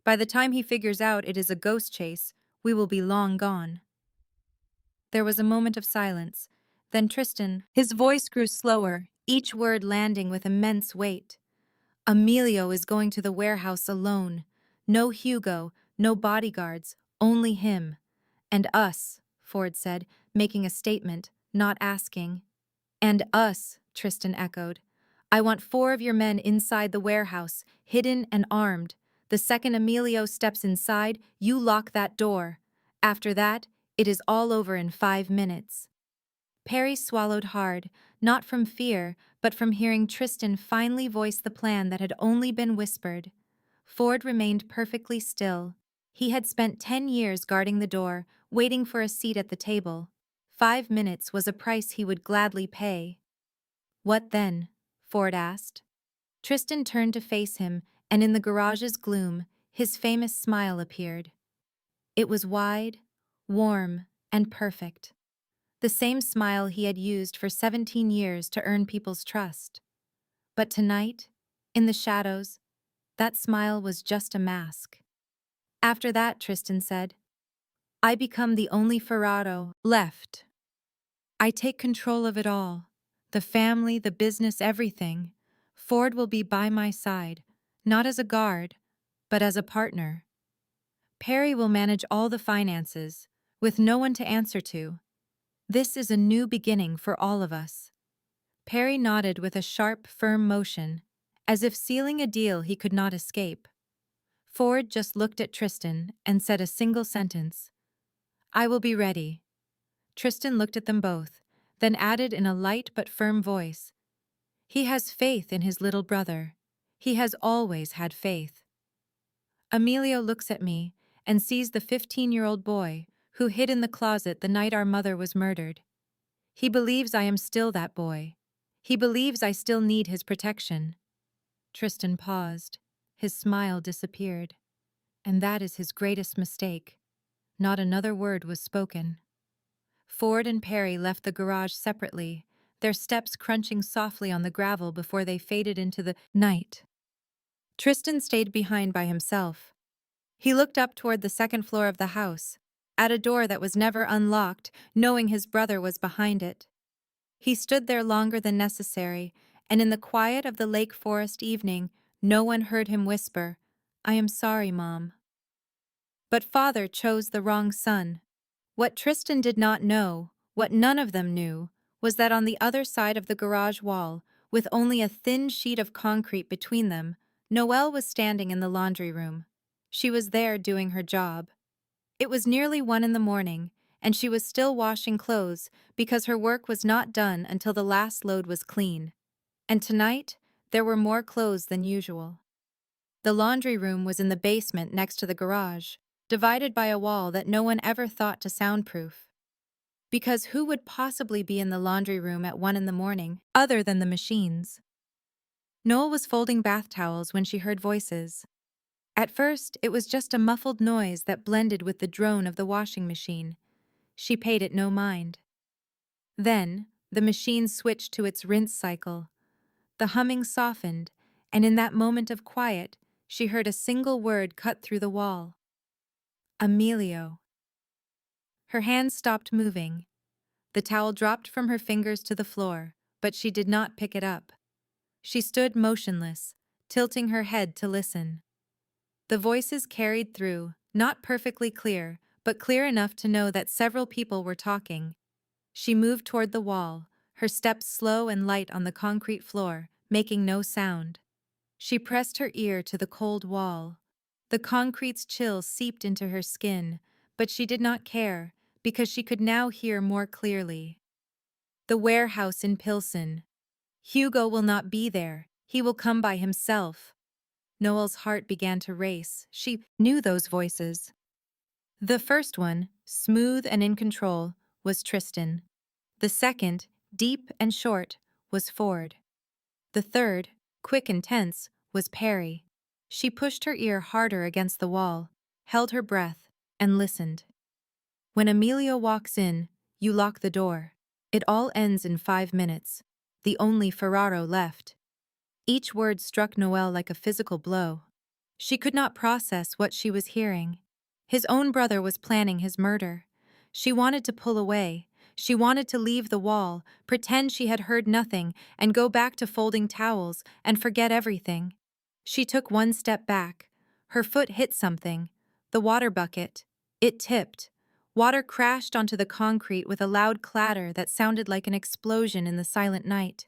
By the time he figures out it is a ghost chase, we will be long gone. There was a moment of silence. Then Tristan, his voice grew slower, each word landing with immense weight. Emilio is going to the warehouse alone. No Hugo, no bodyguards, only him. And us, Ford said, making a statement, not asking. And us, Tristan echoed. I want 4 of your men inside the warehouse, hidden and armed. The second Emilio steps inside, you lock that door. After that, it is all over in 5 minutes. Perry swallowed hard, not from fear, but from hearing Tristan finally voice the plan that had only been whispered. Ford remained perfectly still. He had spent 10 years guarding the door, waiting for a seat at the table. 5 minutes was a price he would gladly pay. What then? Ford asked. Tristan turned to face him, and in the garage's gloom, his famous smile appeared. It was wide, warm, and perfect. The same smile he had used for 17 years to earn people's trust. But tonight, in the shadows, that smile was just a mask. After that, Tristan said, I become the only Ferraro left. I take control of it all. The family, the business, everything. Ford will be by my side, not as a guard, but as a partner. Perry will manage all the finances, with no one to answer to. This is a new beginning for all of us. Perry nodded with a sharp, firm motion, as if sealing a deal he could not escape. Ford just looked at Tristan and said a single sentence. I will be ready. Tristan looked at them both, then added in a light but firm voice. He has faith in his little brother. He has always had faith. Emilio looks at me and sees the 15-year-old boy who hid in the closet the night our mother was murdered. He believes I am still that boy. He believes I still need his protection. Tristan paused. His smile disappeared. And that is his greatest mistake. Not another word was spoken. Ford and Perry left the garage separately, their steps crunching softly on the gravel before they faded into the night. Tristan stayed behind by himself. He looked up toward the second floor of the house, at a door that was never unlocked, knowing his brother was behind it. He stood there longer than necessary, and in the quiet of the Lake Forest evening, no one heard him whisper, I am sorry, Mom. But father chose the wrong son. What Tristan did not know, what none of them knew, was that on the other side of the garage wall, with only a thin sheet of concrete between them, Noelle was standing in the laundry room. She was there doing her job. It was nearly 1 in the morning, and she was still washing clothes because her work was not done until the last load was clean. And tonight, there were more clothes than usual. The laundry room was in the basement next to the garage, divided by a wall that no one ever thought to soundproof. Because who would possibly be in the laundry room at 1 in the morning, other than the machines? Noelle was folding bath towels when she heard voices. At first, it was just a muffled noise that blended with the drone of the washing machine. She paid it no mind. Then, the machine switched to its rinse cycle. The humming softened, and in that moment of quiet, she heard a single word cut through the wall. Emilio. Her hands stopped moving. The towel dropped from her fingers to the floor, but she did not pick it up. She stood motionless, tilting her head to listen. The voices carried through, Not perfectly clear, but clear enough to know that several people were talking. She moved toward the wall, her steps slow and light on the concrete floor, making no sound. She pressed her ear to the cold wall. The concrete's chill seeped into her skin, but she did not care, because she could now hear more clearly. The warehouse in Pilsen. Hugo will not be there. He will come by himself. Noel's heart began to race. She knew those voices. The first one, smooth and in control, was Tristan. The second, deep and short, was Ford. The third, quick and tense, was Perry. She pushed her ear harder against the wall, held her breath, and listened. When Emilio walks in, you lock the door. It all ends in 5 minutes. The only Ferraro left. Each word struck Noelle like a physical blow. She could not process what she was hearing. His own brother was planning his murder. She wanted to pull away. She wanted to leave the wall, pretend she had heard nothing, and go back to folding towels and forget everything. She took one step back. Her foot hit something. The water bucket. It tipped. Water crashed onto the concrete with a loud clatter that sounded like an explosion in the silent night.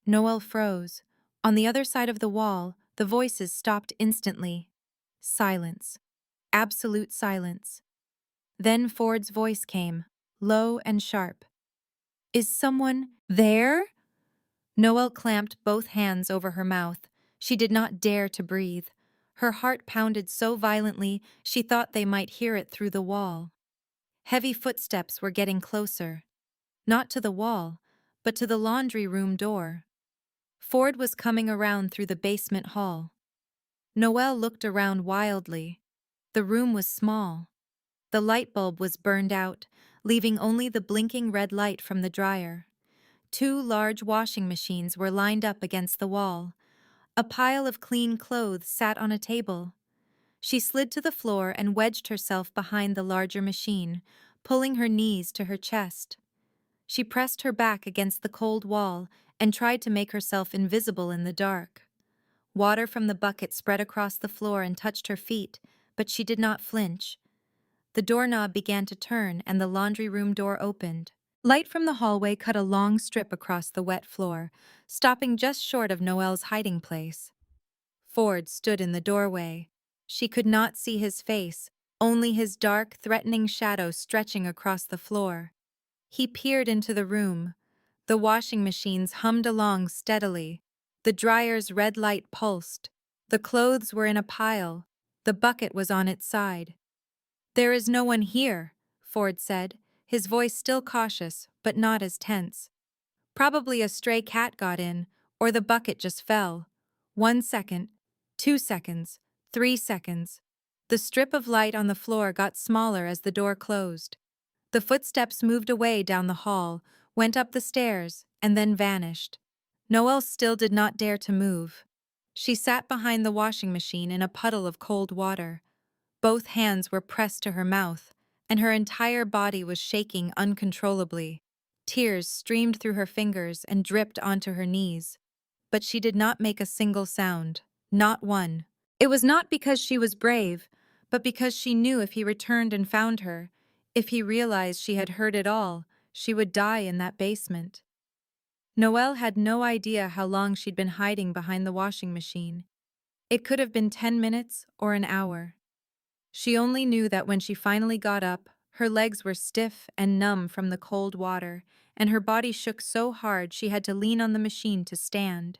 Noelle froze. On the other side of the wall, the voices stopped instantly. Silence. Absolute silence. Then Ford's voice came, low and sharp. "Is someone there?" Noelle clamped both hands over her mouth. She did not dare to breathe. Her heart pounded so violently she thought they might hear it through the wall. Heavy footsteps were getting closer. Not to the wall, but to the laundry room door. Ford was coming around through the basement hall. Noelle looked around wildly. The room was small. The light bulb was burned out, leaving only the blinking red light from the dryer. Two large washing machines were lined up against the wall. A pile of clean clothes sat on a table. She slid to the floor and wedged herself behind the larger machine, pulling her knees to her chest. She pressed her back against the cold wall and tried to make herself invisible in the dark. Water from the bucket spread across the floor and touched her feet, but she did not flinch. The doorknob began to turn and the laundry room door opened. Light from the hallway cut a long strip across the wet floor, stopping just short of Noelle's hiding place. Ford stood in the doorway. She could not see his face, only his dark, threatening shadow stretching across the floor. He peered into the room. The washing machines hummed along steadily. The dryer's red light pulsed. The clothes were in a pile. The bucket was on its side. "There is no one here," Ford said, his voice still cautious, but not as tense. "Probably a stray cat got in, or the bucket just fell. 1 second, 2 seconds, 3 seconds." The strip of light on the floor got smaller as the door closed. The footsteps moved away down the hall, went up the stairs, and then vanished. Noelle still did not dare to move. She sat behind the washing machine in a puddle of cold water. Both hands were pressed to her mouth, and her entire body was shaking uncontrollably. Tears streamed through her fingers and dripped onto her knees. But she did not make a single sound, not one. It was not because she was brave, but because she knew if he returned and found her, if he realized she had heard it all, she would die in that basement. Noelle had no idea how long she'd been hiding behind the washing machine. It could have been 10 minutes or an hour. She only knew that when she finally got up, her legs were stiff and numb from the cold water, and her body shook so hard she had to lean on the machine to stand.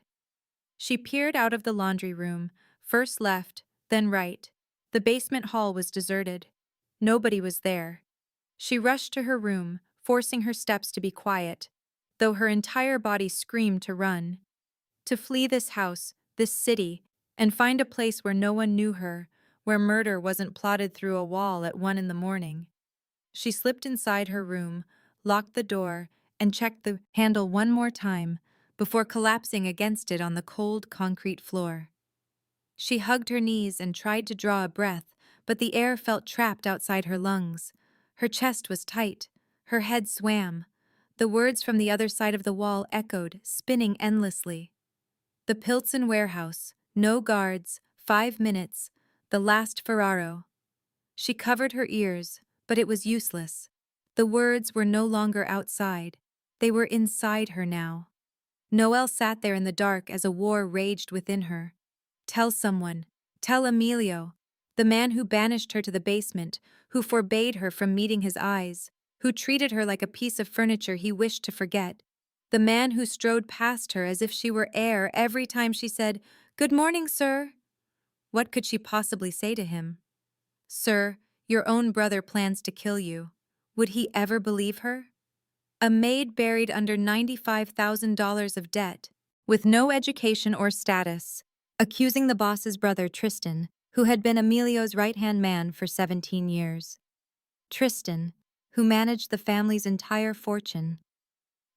She peered out of the laundry room, first left, then right. The basement hall was deserted. Nobody was there. She rushed to her room, forcing her steps to be quiet, though her entire body screamed to run. To flee this house, this city, and find a place where no one knew her, where murder wasn't plotted through a wall at 1 a.m. She slipped inside her room, locked the door, and checked the handle one more time before collapsing against it on the cold concrete floor. She hugged her knees and tried to draw a breath, but the air felt trapped outside her lungs. Her chest was tight. Her head swam. The words from the other side of the wall echoed, spinning endlessly. The Pilsen warehouse, no guards, 5 minutes, the last Ferraro. She covered her ears, but it was useless. The words were no longer outside. They were inside her now. Noelle sat there in the dark as a war raged within her. Tell someone. Tell Emilio. The man who banished her to the basement, who forbade her from meeting his eyes, who treated her like a piece of furniture he wished to forget. The man who strode past her as if she were air every time she said, "Good morning, sir." What could she possibly say to him? "Sir, your own brother plans to kill you." Would he ever believe her? A maid buried under $95,000 of debt, with no education or status, accusing the boss's brother Tristan, who had been Emilio's right-hand man for 17 years. Tristan, who managed the family's entire fortune.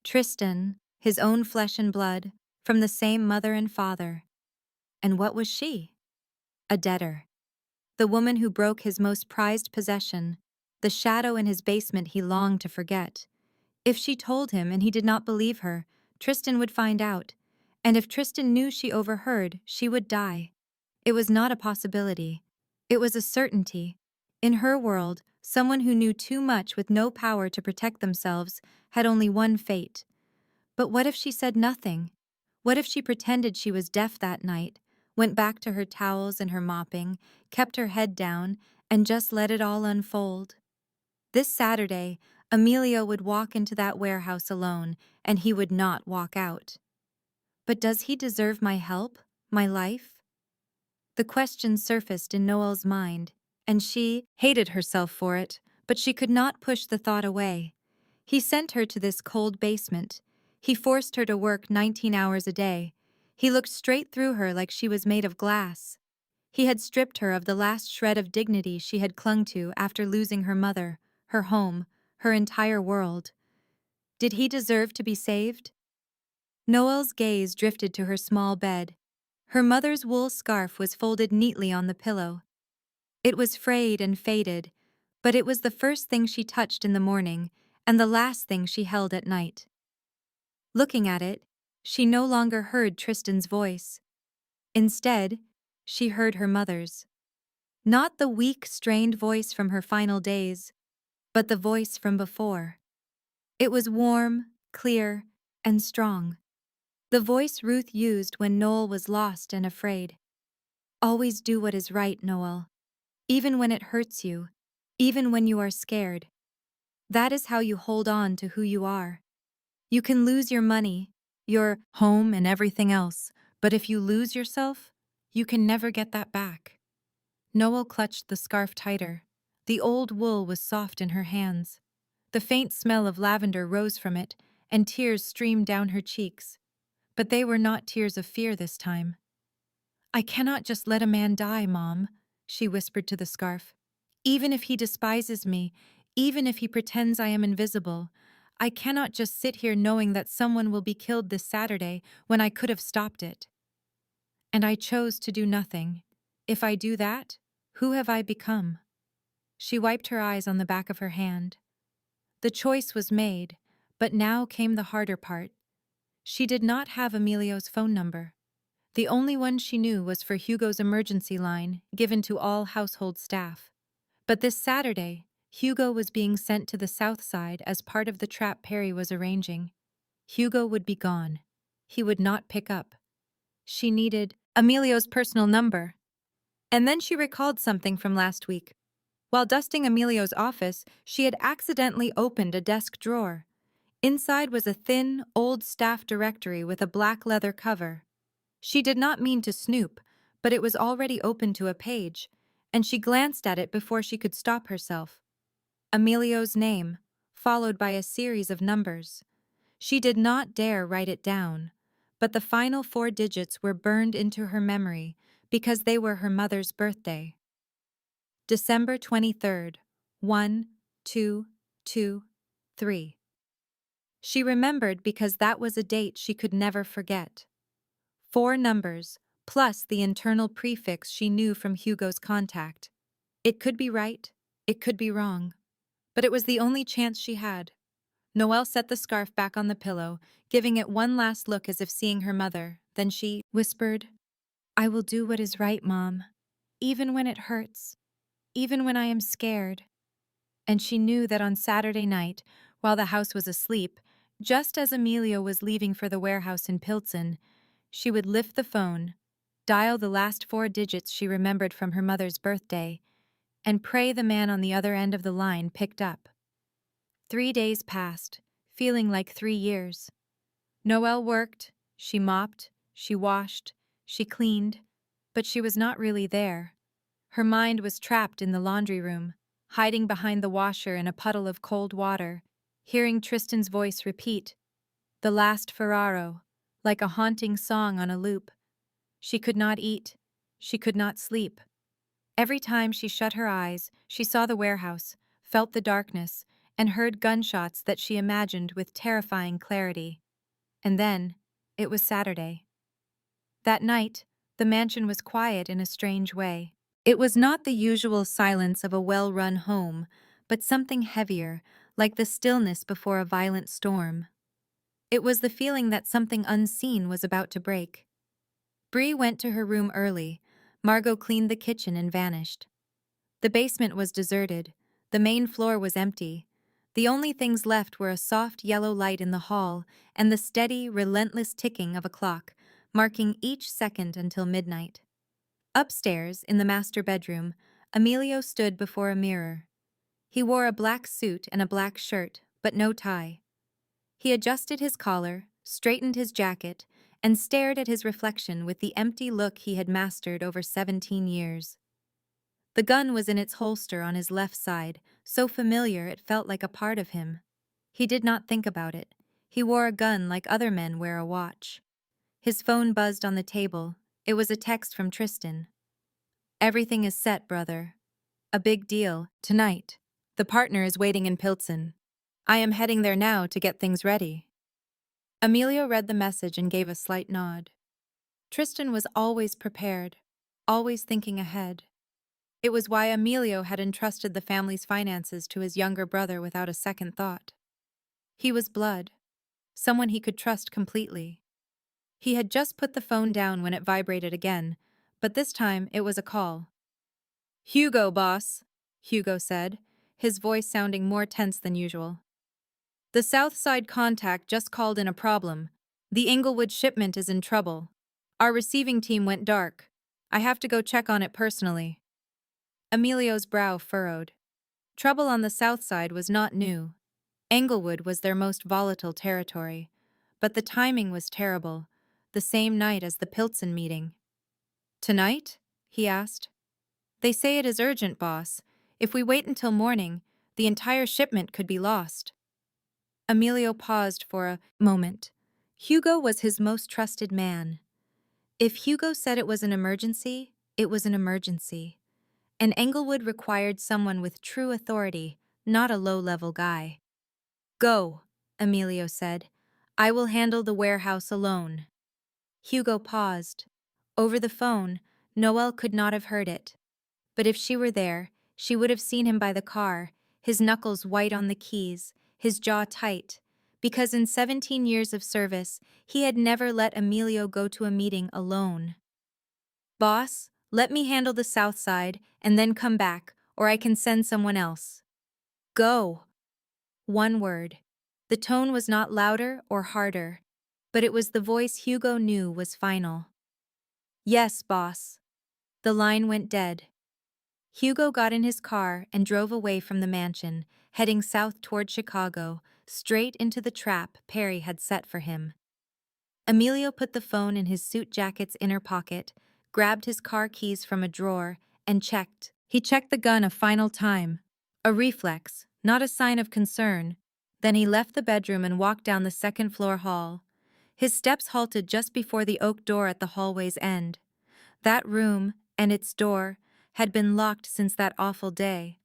Tristan, his own flesh and blood, from the same mother and father. And what was she? A debtor. The woman who broke his most prized possession, the shadow in his basement he longed to forget. If she told him and he did not believe her, Tristan would find out. And if Tristan knew she overheard, she would die. It was not a possibility. It was a certainty. In her world, someone who knew too much with no power to protect themselves had only one fate. But what if she said nothing? What if she pretended she was deaf that night, went back to her towels and her mopping, kept her head down, and just let it all unfold? This Saturday, Emilio would walk into that warehouse alone, and he would not walk out. But does he deserve my help, my life? The question surfaced in Noelle's mind, and she hated herself for it, but she could not push the thought away. He sent her to this cold basement. He forced her to work 19 hours a day. He looked straight through her like she was made of glass. He had stripped her of the last shred of dignity she had clung to after losing her mother, her home, her entire world. Did he deserve to be saved? Noelle's gaze drifted to her small bed. Her mother's wool scarf was folded neatly on the pillow. It was frayed and faded, but it was the first thing she touched in the morning and the last thing she held at night. Looking at it, she no longer heard Tristan's voice. Instead, she heard her mother's. Not the weak, strained voice from her final days, but the voice from before. It was warm, clear, and strong. The voice Ruth used when Noel was lost and afraid. Always do what is right, Noel. Even when it hurts you. Even when you are scared. That is how you hold on to who you are. You can lose your money, your home, and everything else, but if you lose yourself, you can never get that back. Noel clutched the scarf tighter. The old wool was soft in her hands. The faint smell of lavender rose from it, and tears streamed down her cheeks. But they were not tears of fear this time. "I cannot just let a man die, Mom," she whispered to the scarf. "Even if he despises me, even if he pretends I am invisible, I cannot just sit here knowing that someone will be killed this Saturday when I could have stopped it. And I chose to do nothing. If I do that, who have I become?" She wiped her eyes on the back of her hand. The choice was made, but now came the harder part. She did not have Emilio's phone number. The only one she knew was for Hugo's emergency line, given to all household staff. But this Saturday, Hugo was being sent to the south side as part of the trap Perry was arranging. Hugo would be gone. He would not pick up. She needed Emilio's personal number. And then she recalled something from last week. While dusting Emilio's office, she had accidentally opened a desk drawer. Inside was a thin, old staff directory with a black leather cover. She did not mean to snoop, but it was already open to a page, and she glanced at it before she could stop herself. Emilio's name, followed by a series of numbers. She did not dare write it down, but the final 4 digits were burned into her memory because they were her mother's birthday. December 23rd, 1, 2, 2, 3. She remembered because that was a date she could never forget. 4 numbers, plus the internal prefix she knew from Hugo's contact. It could be right, it could be wrong, but it was the only chance she had. Noelle set the scarf back on the pillow, giving it one last look as if seeing her mother. Then she whispered, "I will do what is right, Mom, even when it hurts." even when I am scared. And she knew that on Saturday night, while the house was asleep, just as Emilio was leaving for the warehouse in Pilsen, she would lift the phone, dial the last 4 digits she remembered from her mother's birthday, and pray the man on the other end of the line picked up. 3 days passed, feeling like 3 years. Noelle worked, she mopped, she washed, she cleaned, but she was not really there. Her mind was trapped in the laundry room, hiding behind the washer in a puddle of cold water, hearing Tristan's voice repeat, "The last Ferraro," like a haunting song on a loop. She could not eat. She could not sleep. Every time she shut her eyes, she saw the warehouse, felt the darkness, and heard gunshots that she imagined with terrifying clarity. And then, it was Saturday. That night, the mansion was quiet in a strange way. It was not the usual silence of a well-run home, but something heavier, like the stillness before a violent storm. It was the feeling that something unseen was about to break. Bree went to her room early. Margot cleaned the kitchen and vanished. The basement was deserted. The main floor was empty. The only things left were a soft yellow light in the hall and the steady, relentless ticking of a clock, marking each second until midnight. Upstairs, in the master bedroom, Emilio stood before a mirror. He wore a black suit and a black shirt, but no tie. He adjusted his collar, straightened his jacket, and stared at his reflection with the empty look he had mastered over 17 years. The gun was in its holster on his left side, so familiar it felt like a part of him. He did not think about it. He wore a gun like other men wear a watch. His phone buzzed on the table. It was a text from Tristan. "Everything is set, brother. A big deal, tonight. The partner is waiting in Pilsen. I am heading there now to get things ready." Emilio read the message and gave a slight nod. Tristan was always prepared, always thinking ahead. It was why Emilio had entrusted the family's finances to his younger brother without a second thought. He was blood, someone he could trust completely. He had just put the phone down when it vibrated again, but this time it was a call. "Hugo, boss," Hugo said, his voice sounding more tense than usual. "The South Side contact just called in a problem. The Inglewood shipment is in trouble. Our receiving team went dark. I have to go check on it personally." Emilio's brow furrowed. Trouble on the South Side was not new. Englewood was their most volatile territory. But the timing was terrible, the same night as the Pilsen meeting. "Tonight?" he asked. "They say it is urgent, boss. If we wait until morning, the entire shipment could be lost." Emilio paused for a moment. Hugo was his most trusted man. If Hugo said it was an emergency, it was an emergency. And Englewood required someone with true authority, not a low-level guy. "Go," Emilio said. "I will handle the warehouse alone." Hugo paused. Over the phone, Noelle could not have heard it. But if she were there, she would have seen him by the car, his knuckles white on the keys, his jaw tight, because in 17 years of service, he had never let Emilio go to a meeting alone. "Boss, let me handle the South Side and then come back, or I can send someone else." "Go." One word. The tone was not louder or harder, but it was the voice Hugo knew was final. "Yes, boss." The line went dead. Hugo got in his car and drove away from the mansion, heading south toward Chicago, straight into the trap Perry had set for him. Emilio put the phone in his suit jacket's inner pocket, grabbed his car keys from a drawer, and checked. He checked the gun a final time. A reflex, not a sign of concern. Then he left the bedroom and walked down the second-floor hall. His steps halted just before the oak door at the hallway's end. That room, and its door, had been locked since that awful day.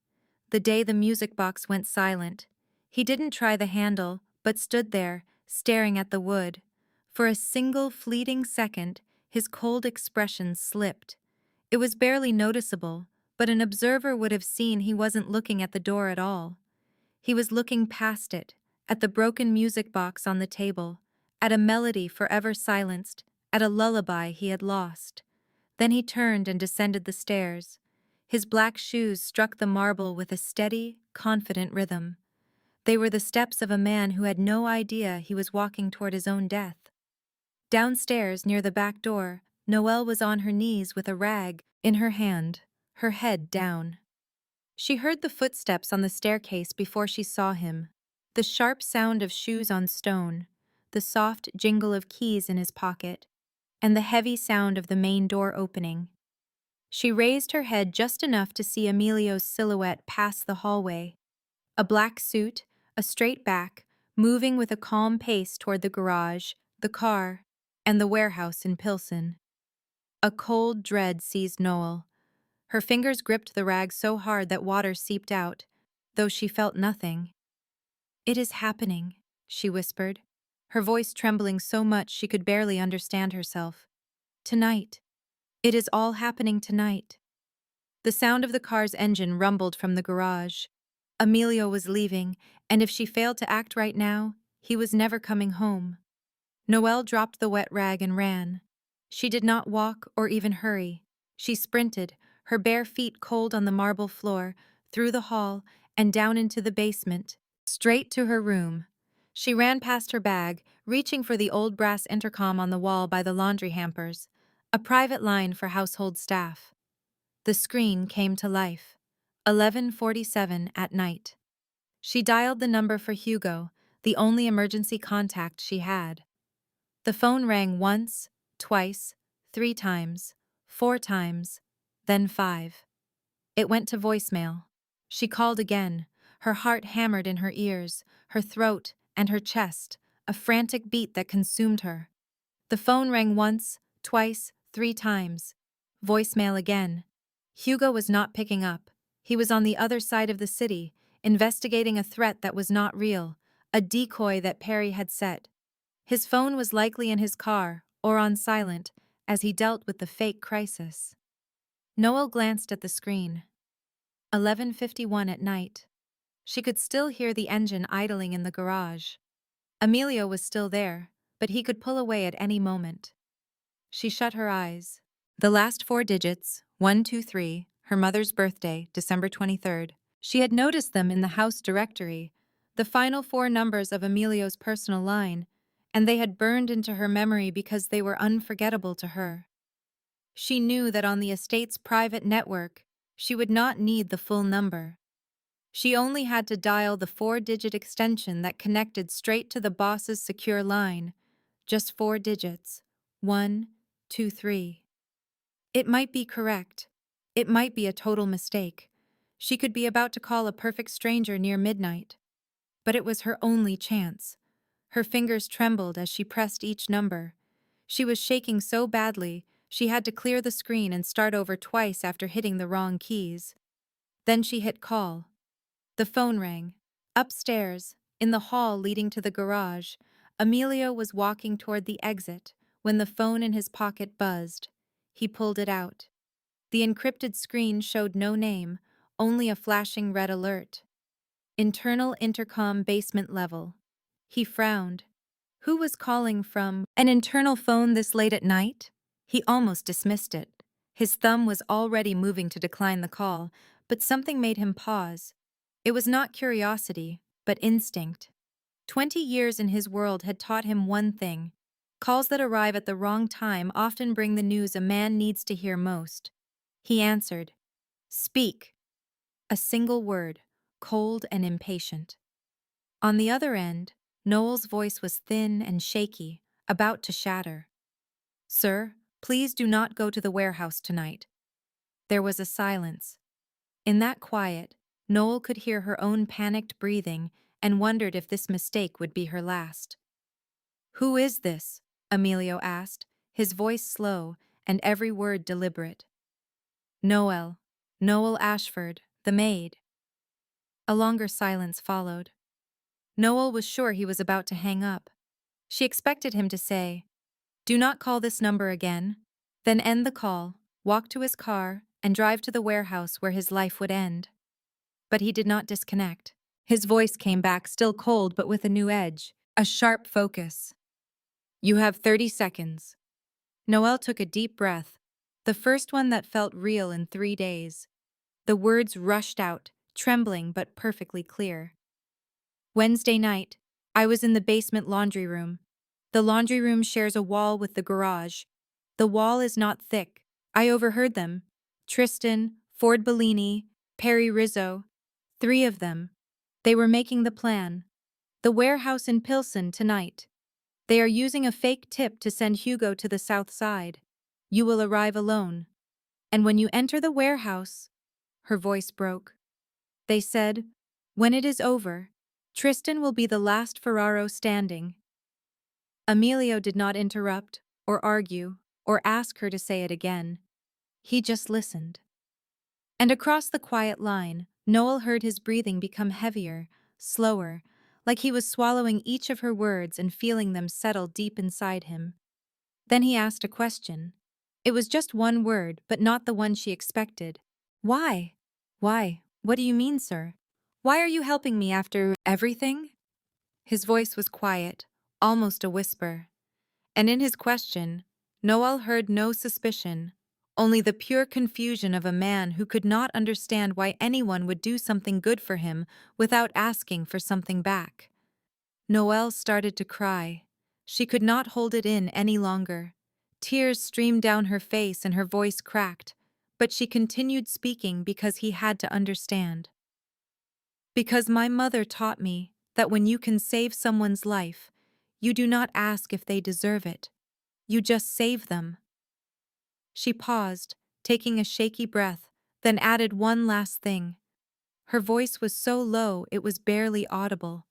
The day the music box went silent. He didn't try the handle, but stood there, staring at the wood. For a single fleeting second, his cold expression slipped. It was barely noticeable, but an observer would have seen he wasn't looking at the door at all. He was looking past it, at the broken music box on the table, at a melody forever silenced, at a lullaby he had lost. Then he turned and descended the stairs. His black shoes struck the marble with a steady, confident rhythm. They were the steps of a man who had no idea he was walking toward his own death. Downstairs, near the back door, Noelle was on her knees with a rag in her hand, her head down. She heard the footsteps on the staircase before she saw him, the sharp sound of shoes on stone, the soft jingle of keys in his pocket, and the heavy sound of the main door opening. She raised her head just enough to see Emilio's silhouette pass the hallway, a black suit, a straight back, moving with a calm pace toward the garage, the car, and the warehouse in Pilsen. A cold dread seized Noelle. Her fingers gripped the rag so hard that water seeped out, though she felt nothing. "It is happening," she whispered, her voice trembling so much she could barely understand herself. "Tonight. It is all happening tonight." The sound of the car's engine rumbled from the garage. Emilio was leaving, and if she failed to act right now, he was never coming home. Noelle dropped the wet rag and ran. She did not walk or even hurry. She sprinted, her bare feet cold on the marble floor, through the hall and down into the basement, straight to her room. She ran past her bag, reaching for the old brass intercom on the wall by the laundry hampers, a private line for household staff. The screen came to life. 11:47 at night. She dialed the number for Hugo, the only emergency contact she had. The phone rang once, twice, 3 times, 4 times, then 5. It went to voicemail. She called again, her heart hammered in her ears, her throat and her chest, a frantic beat that consumed her. The phone rang once, twice, 3 times. Voicemail again. Hugo was not picking up. He was on the other side of the city, investigating a threat that was not real, a decoy that Perry had set. His phone was likely in his car, or on silent, as he dealt with the fake crisis. Noelle glanced at the screen. 11:51 at night. She could still hear the engine idling in the garage. Emilio was still there, but he could pull away at any moment. She shut her eyes. The last 4 digits, 123, her mother's birthday, December 23rd. She had noticed them in the house directory, the final 4 numbers of Emilio's personal line, and they had burned into her memory because they were unforgettable to her. She knew that on the estate's private network, she would not need the full number. She only had to dial the 4-digit extension that connected straight to the boss's secure line. Just 4 digits. 1, 2, 3. It might be correct. It might be a total mistake. She could be about to call a perfect stranger near midnight. But it was her only chance. Her fingers trembled as she pressed each number. She was shaking so badly, she had to clear the screen and start over twice after hitting the wrong keys. Then she hit call. The phone rang. Upstairs, in the hall leading to the garage, Emilio was walking toward the exit when the phone in his pocket buzzed. He pulled it out. The encrypted screen showed no name, only a flashing red alert. Internal intercom basement level. He frowned. Who was calling from an internal phone this late at night? He almost dismissed it. His thumb was already moving to decline the call, but something made him pause. It was not curiosity, but instinct. 20 years in his world had taught him one thing. Calls that arrive at the wrong time often bring the news a man needs to hear most. He answered. "Speak." A single word, cold and impatient. On the other end, Noel's voice was thin and shaky, about to shatter. "Sir, please do not go to the warehouse tonight." There was a silence. In that quiet, Noel could hear her own panicked breathing and wondered if this mistake would be her last. "Who is this?" Emilio asked, his voice slow and every word deliberate. "Noel. Noel Ashford, the maid." A longer silence followed. Noel was sure he was about to hang up. She expected him to say, "Do not call this number again," then end the call, walk to his car, and drive to the warehouse where his life would end. But he did not disconnect. His voice came back still cold but with a new edge, a sharp focus. "You have 30 seconds. Noel took a deep breath, the first one that felt real in 3 days. The words rushed out, trembling but perfectly clear. Wednesday night, I was in the basement laundry room. The laundry room shares a wall with the garage. The wall is not thick. I overheard them. Tristan, Ford Bellini, Perry Rizzo. 3 of them. They were making the plan. The warehouse in Pilsen tonight. They are using a fake tip to send Hugo to the south side. You will arrive alone. And when you enter the warehouse, her voice broke. They said, when it is over, Tristan will be the last Ferraro standing. Emilio did not interrupt, or argue, or ask her to say it again. He just listened. And across the quiet line, Noel heard his breathing become heavier, slower, like he was swallowing each of her words and feeling them settle deep inside him. Then he asked a question. It was just one word, but not the one she expected. Why? Why? What do you mean, sir? Why are you helping me after everything? His voice was quiet, almost a whisper. And in his question, Noel heard no suspicion, only the pure confusion of a man who could not understand why anyone would do something good for him without asking for something back. Noelle started to cry. She could not hold it in any longer. Tears streamed down her face and her voice cracked, but she continued speaking because he had to understand. Because my mother taught me that when you can save someone's life, you do not ask if they deserve it. You just save them. She paused, taking a shaky breath, then added one last thing. Her voice was so low it was barely audible.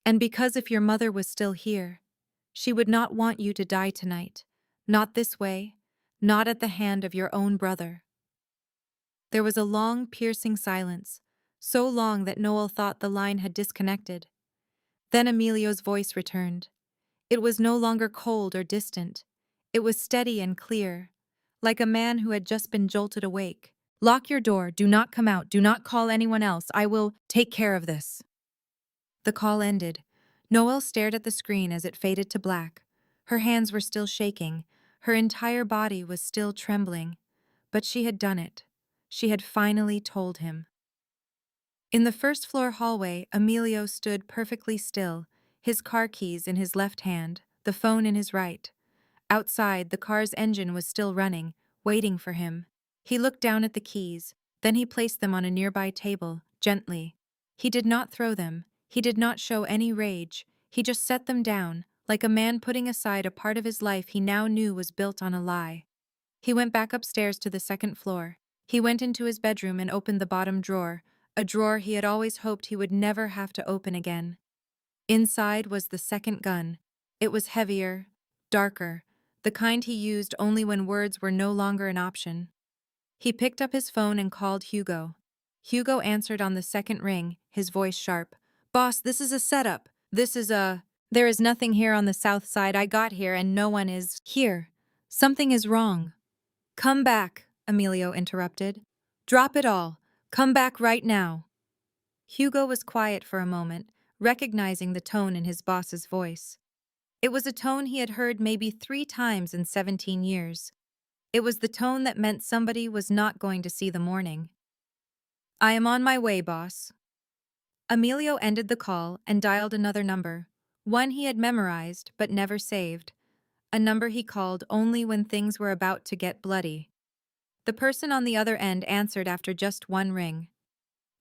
And because if your mother was still here, she would not want you to die tonight. Not this way, not at the hand of your own brother. There was a long, piercing silence, so long that Noel thought the line had disconnected. Then Emilio's voice returned. It was no longer cold or distant. It was steady and clear, like a man who had just been jolted awake. Lock your door, do not come out, do not call anyone else, I will take care of this. The call ended. Noel stared at the screen as it faded to black. Her hands were still shaking, her entire body was still trembling. But she had done it. She had finally told him. In the first-floor hallway, Emilio stood perfectly still, his car keys in his left hand, the phone in his right. Outside, the car's engine was still running, waiting for him. He looked down at the keys, then he placed them on a nearby table, gently. He did not throw them, he did not show any rage, he just set them down, like a man putting aside a part of his life he now knew was built on a lie. He went back upstairs to the second floor. He went into his bedroom and opened the bottom drawer, a drawer he had always hoped he would never have to open again. Inside was the second gun. It was heavier, darker, the kind he used only when words were no longer an option. He picked up his phone and called Hugo. Hugo answered on the second ring, his voice sharp. Boss, this is a setup. There is nothing here on the south side. I got here and no one is here. Something is wrong. Come back, Emilio interrupted. Drop it all. Come back right now. Hugo was quiet for a moment, recognizing the tone in his boss's voice. It was a tone he had heard maybe 3 times in 17 years. It was the tone that meant somebody was not going to see the morning. I am on my way, boss. Emilio ended the call and dialed another number, one he had memorized but never saved, a number he called only when things were about to get bloody. The person on the other end answered after just one ring.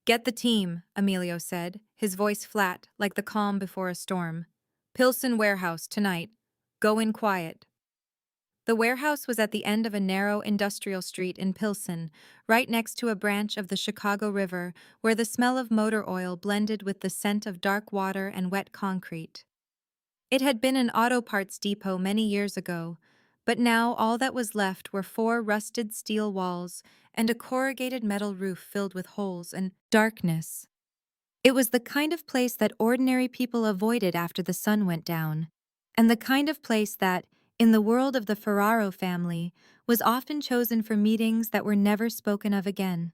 Get the team, Emilio said, his voice flat, like the calm before a storm. Pilsen warehouse, tonight. Go in quiet. The warehouse was at the end of a narrow industrial street in Pilsen, right next to a branch of the Chicago River where the smell of motor oil blended with the scent of dark water and wet concrete. It had been an auto parts depot many years ago, but now all that was left were 4 rusted steel walls and a corrugated metal roof filled with holes and darkness. It was the kind of place that ordinary people avoided after the sun went down, and the kind of place that, in the world of the Ferraro family, was often chosen for meetings that were never spoken of again.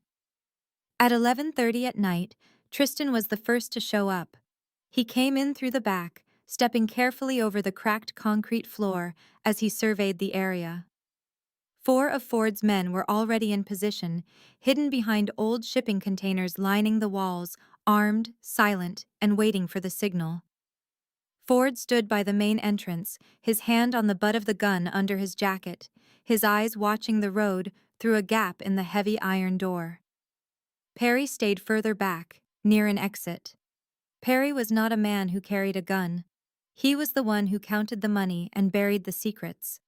At 11:30 at night, Tristan was the first to show up. He came in through the back, stepping carefully over the cracked concrete floor as he surveyed the area. 4 of Ford's men were already in position, hidden behind old shipping containers lining the walls, armed, silent, and waiting for the signal. Ford stood by the main entrance, his hand on the butt of the gun under his jacket, his eyes watching the road through a gap in the heavy iron door. Perry stayed further back, near an exit. Perry was not a man who carried a gun. He was the one who counted the money and buried the secrets.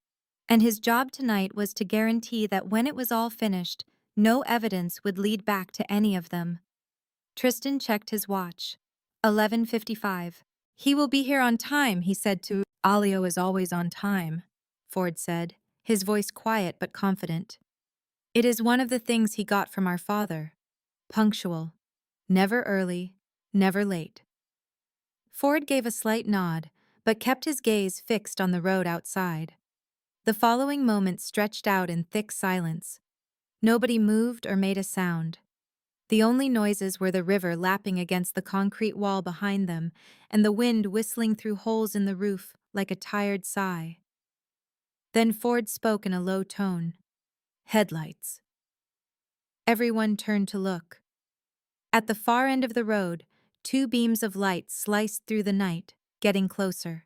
And his job tonight was to guarantee that when it was all finished, no evidence would lead back to any of them. Tristan checked his watch. 11:55. He will be here on time, he said to Alio is always on time, Ford said, his voice quiet but confident. It is one of the things he got from our father. Punctual. Never early, never late. Ford gave a slight nod, but kept his gaze fixed on the road outside. The following moment stretched out in thick silence. Nobody moved or made a sound. The only noises were the river lapping against the concrete wall behind them and the wind whistling through holes in the roof like a tired sigh. Then Ford spoke in a low tone. Headlights. Everyone turned to look. At the far end of the road, 2 beams of light sliced through the night, getting closer.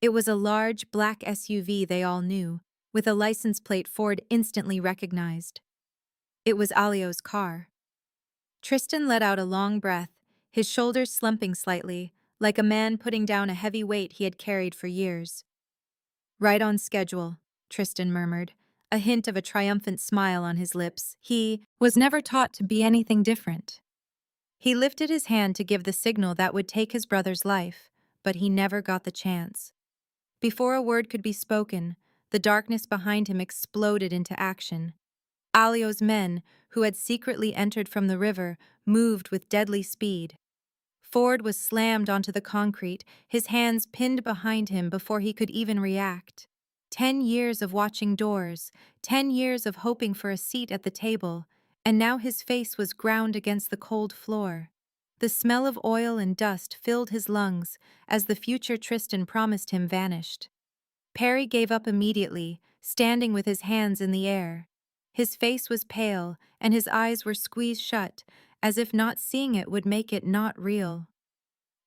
It was a large black SUV they all knew, with a license plate Ford instantly recognized. It was Alio's car. Tristan let out a long breath, his shoulders slumping slightly, like a man putting down a heavy weight he had carried for years. Right on schedule, Tristan murmured, a hint of a triumphant smile on his lips. He was never taught to be anything different. He lifted his hand to give the signal that would take his brother's life, but he never got the chance. Before a word could be spoken, the darkness behind him exploded into action. Alio's men, who had secretly entered from the river, moved with deadly speed. Ford was slammed onto the concrete, his hands pinned behind him before he could even react. 10 years of watching doors, 10 years of hoping for a seat at the table, and now his face was ground against the cold floor. The smell of oil and dust filled his lungs as the future Tristan promised him vanished. Perry gave up immediately, standing with his hands in the air. His face was pale, and his eyes were squeezed shut, as if not seeing it would make it not real.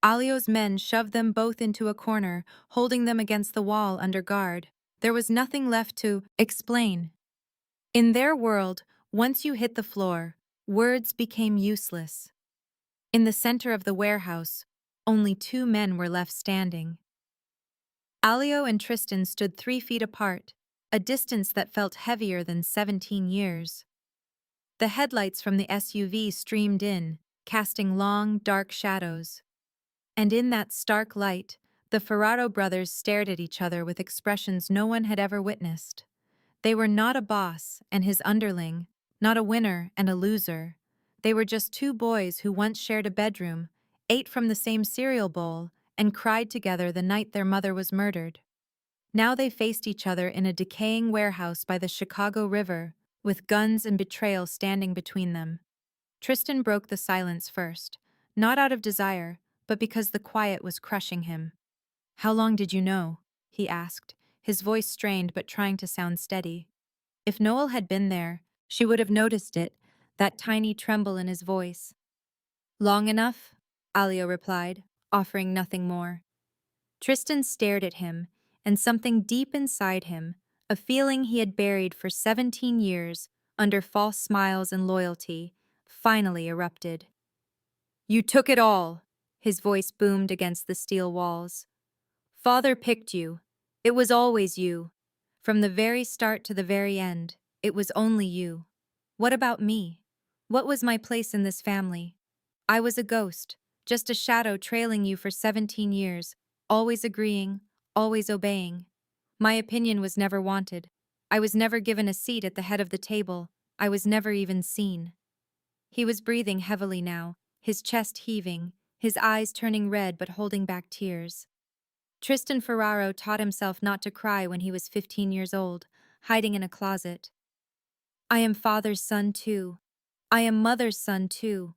Alio's men shoved them both into a corner, holding them against the wall under guard. There was nothing left to explain. In their world, once you hit the floor, words became useless. In the center of the warehouse, only 2 men were left standing. Alio and Tristan stood 3 feet apart, a distance that felt heavier than 17 years. The headlights from the SUV streamed in, casting long, dark shadows. And in that stark light, the Ferraro brothers stared at each other with expressions no one had ever witnessed. They were not a boss and his underling, not a winner and a loser. They were just 2 boys who once shared a bedroom, ate from the same cereal bowl, and cried together the night their mother was murdered. Now they faced each other in a decaying warehouse by the Chicago River, with guns and betrayal standing between them. Tristan broke the silence first, not out of desire, but because the quiet was crushing him. How long did you know? He asked, his voice strained but trying to sound steady. If Noel had been there, she would have noticed it, that tiny tremble in his voice. Long enough, Alio replied, offering nothing more. Tristan stared at him, and something deep inside him, a feeling he had buried for 17 years under false smiles and loyalty, finally erupted. You took it all, his voice boomed against the steel walls. Father picked you. It was always you. From the very start to the very end, it was only you. What about me? What was my place in this family? I was a ghost, just a shadow trailing you for 17 years, always agreeing, always obeying. My opinion was never wanted. I was never given a seat at the head of the table. I was never even seen. He was breathing heavily now, his chest heaving, his eyes turning red but holding back tears. Tristan Ferraro taught himself not to cry when he was 15 years old, hiding in a closet. I am father's son too. I am mother's son too.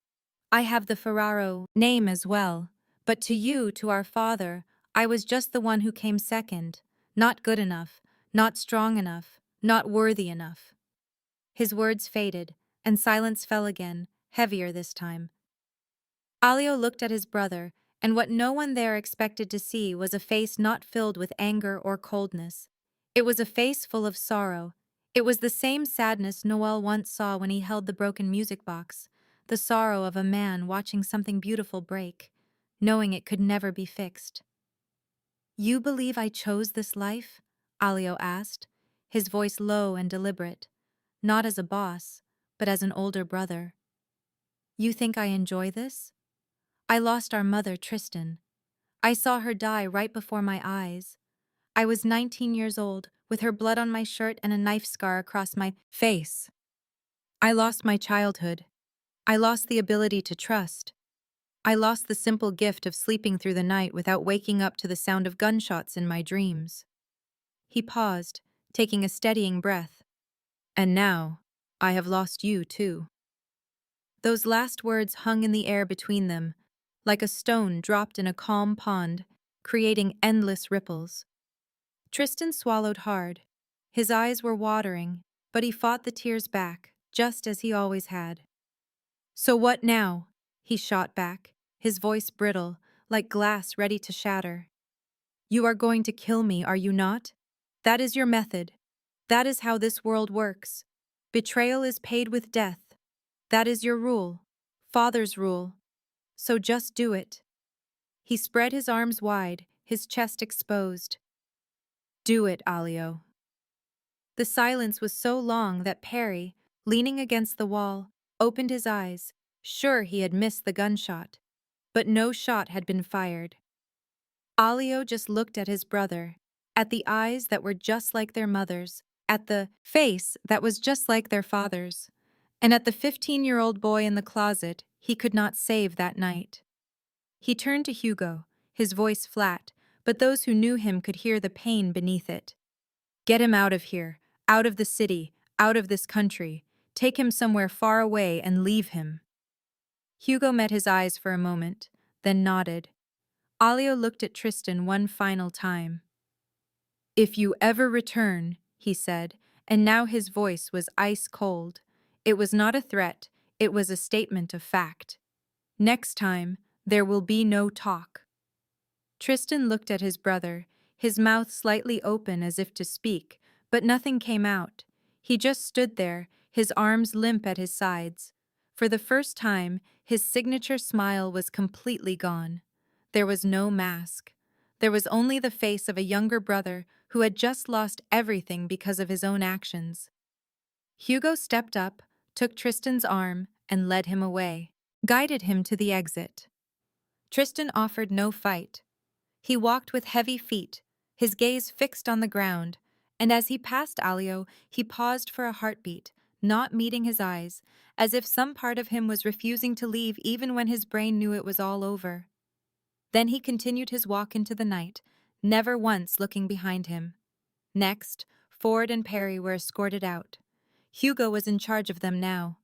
I have the Ferraro name as well, but to you, to our father, I was just the one who came second. Not good enough, not strong enough, Not worthy enough. His words faded, and silence fell again, heavier this time. Alio looked at his brother, and what no one there expected to see was a face not filled with anger or coldness. It was a face full of sorrow. It was the same sadness Noel once saw when he held the broken music box, the sorrow of a man watching something beautiful break, knowing it could never be fixed. You believe I chose this life? Alio asked, his voice low and deliberate, not as a boss, but as an older brother. You think I enjoy this? I lost our mother, Tristan. I saw her die right before my eyes. I was 19 years old, with her blood on my shirt and a knife scar across my face. I lost my childhood. I lost the ability to trust. I lost the simple gift of sleeping through the night without waking up to the sound of gunshots in my dreams. He paused, taking a steadying breath. And now, I have lost you too. Those last words hung in the air between them, like a stone dropped in a calm pond, creating endless ripples. Tristan swallowed hard. His eyes were watering, but he fought the tears back, just as he always had. So what now? He shot back, his voice brittle, like glass ready to shatter. You are going to kill me, are you not? That is your method. That is how this world works. Betrayal is paid with death. That is your rule. Father's rule. So just do it. He spread his arms wide, his chest exposed. Do it, Alio. The silence was so long that Perry, leaning against the wall, opened his eyes, sure he had missed the gunshot. But no shot had been fired. Alio just looked at his brother, at the eyes that were just like their mother's, at the face that was just like their father's, and at the 15-year-old boy in the closet he could not save that night. He turned to Hugo, his voice flat, but those who knew him could hear the pain beneath it. Get him out of here, out of the city, out of this country. Take him somewhere far away and leave him. Hugo met his eyes for a moment, then nodded. Alio looked at Tristan one final time. If you ever return, he said, and now his voice was ice cold. It was not a threat, it was a statement of fact. Next time, there will be no talk. Tristan looked at his brother, his mouth slightly open as if to speak, but nothing came out. He just stood there, his arms limp at his sides. For the first time, his signature smile was completely gone. There was no mask. There was only the face of a younger brother who had just lost everything because of his own actions. Hugo stepped up, took Tristan's arm, and led him away, guided him to the exit. Tristan offered no fight. He walked with heavy feet, his gaze fixed on the ground, and as he passed Alio, he paused for a heartbeat, not meeting his eyes, as if some part of him was refusing to leave even when his brain knew it was all over. Then he continued his walk into the night, never once looking behind him. Next, Ford and Perry were escorted out. Hugo was in charge of them now.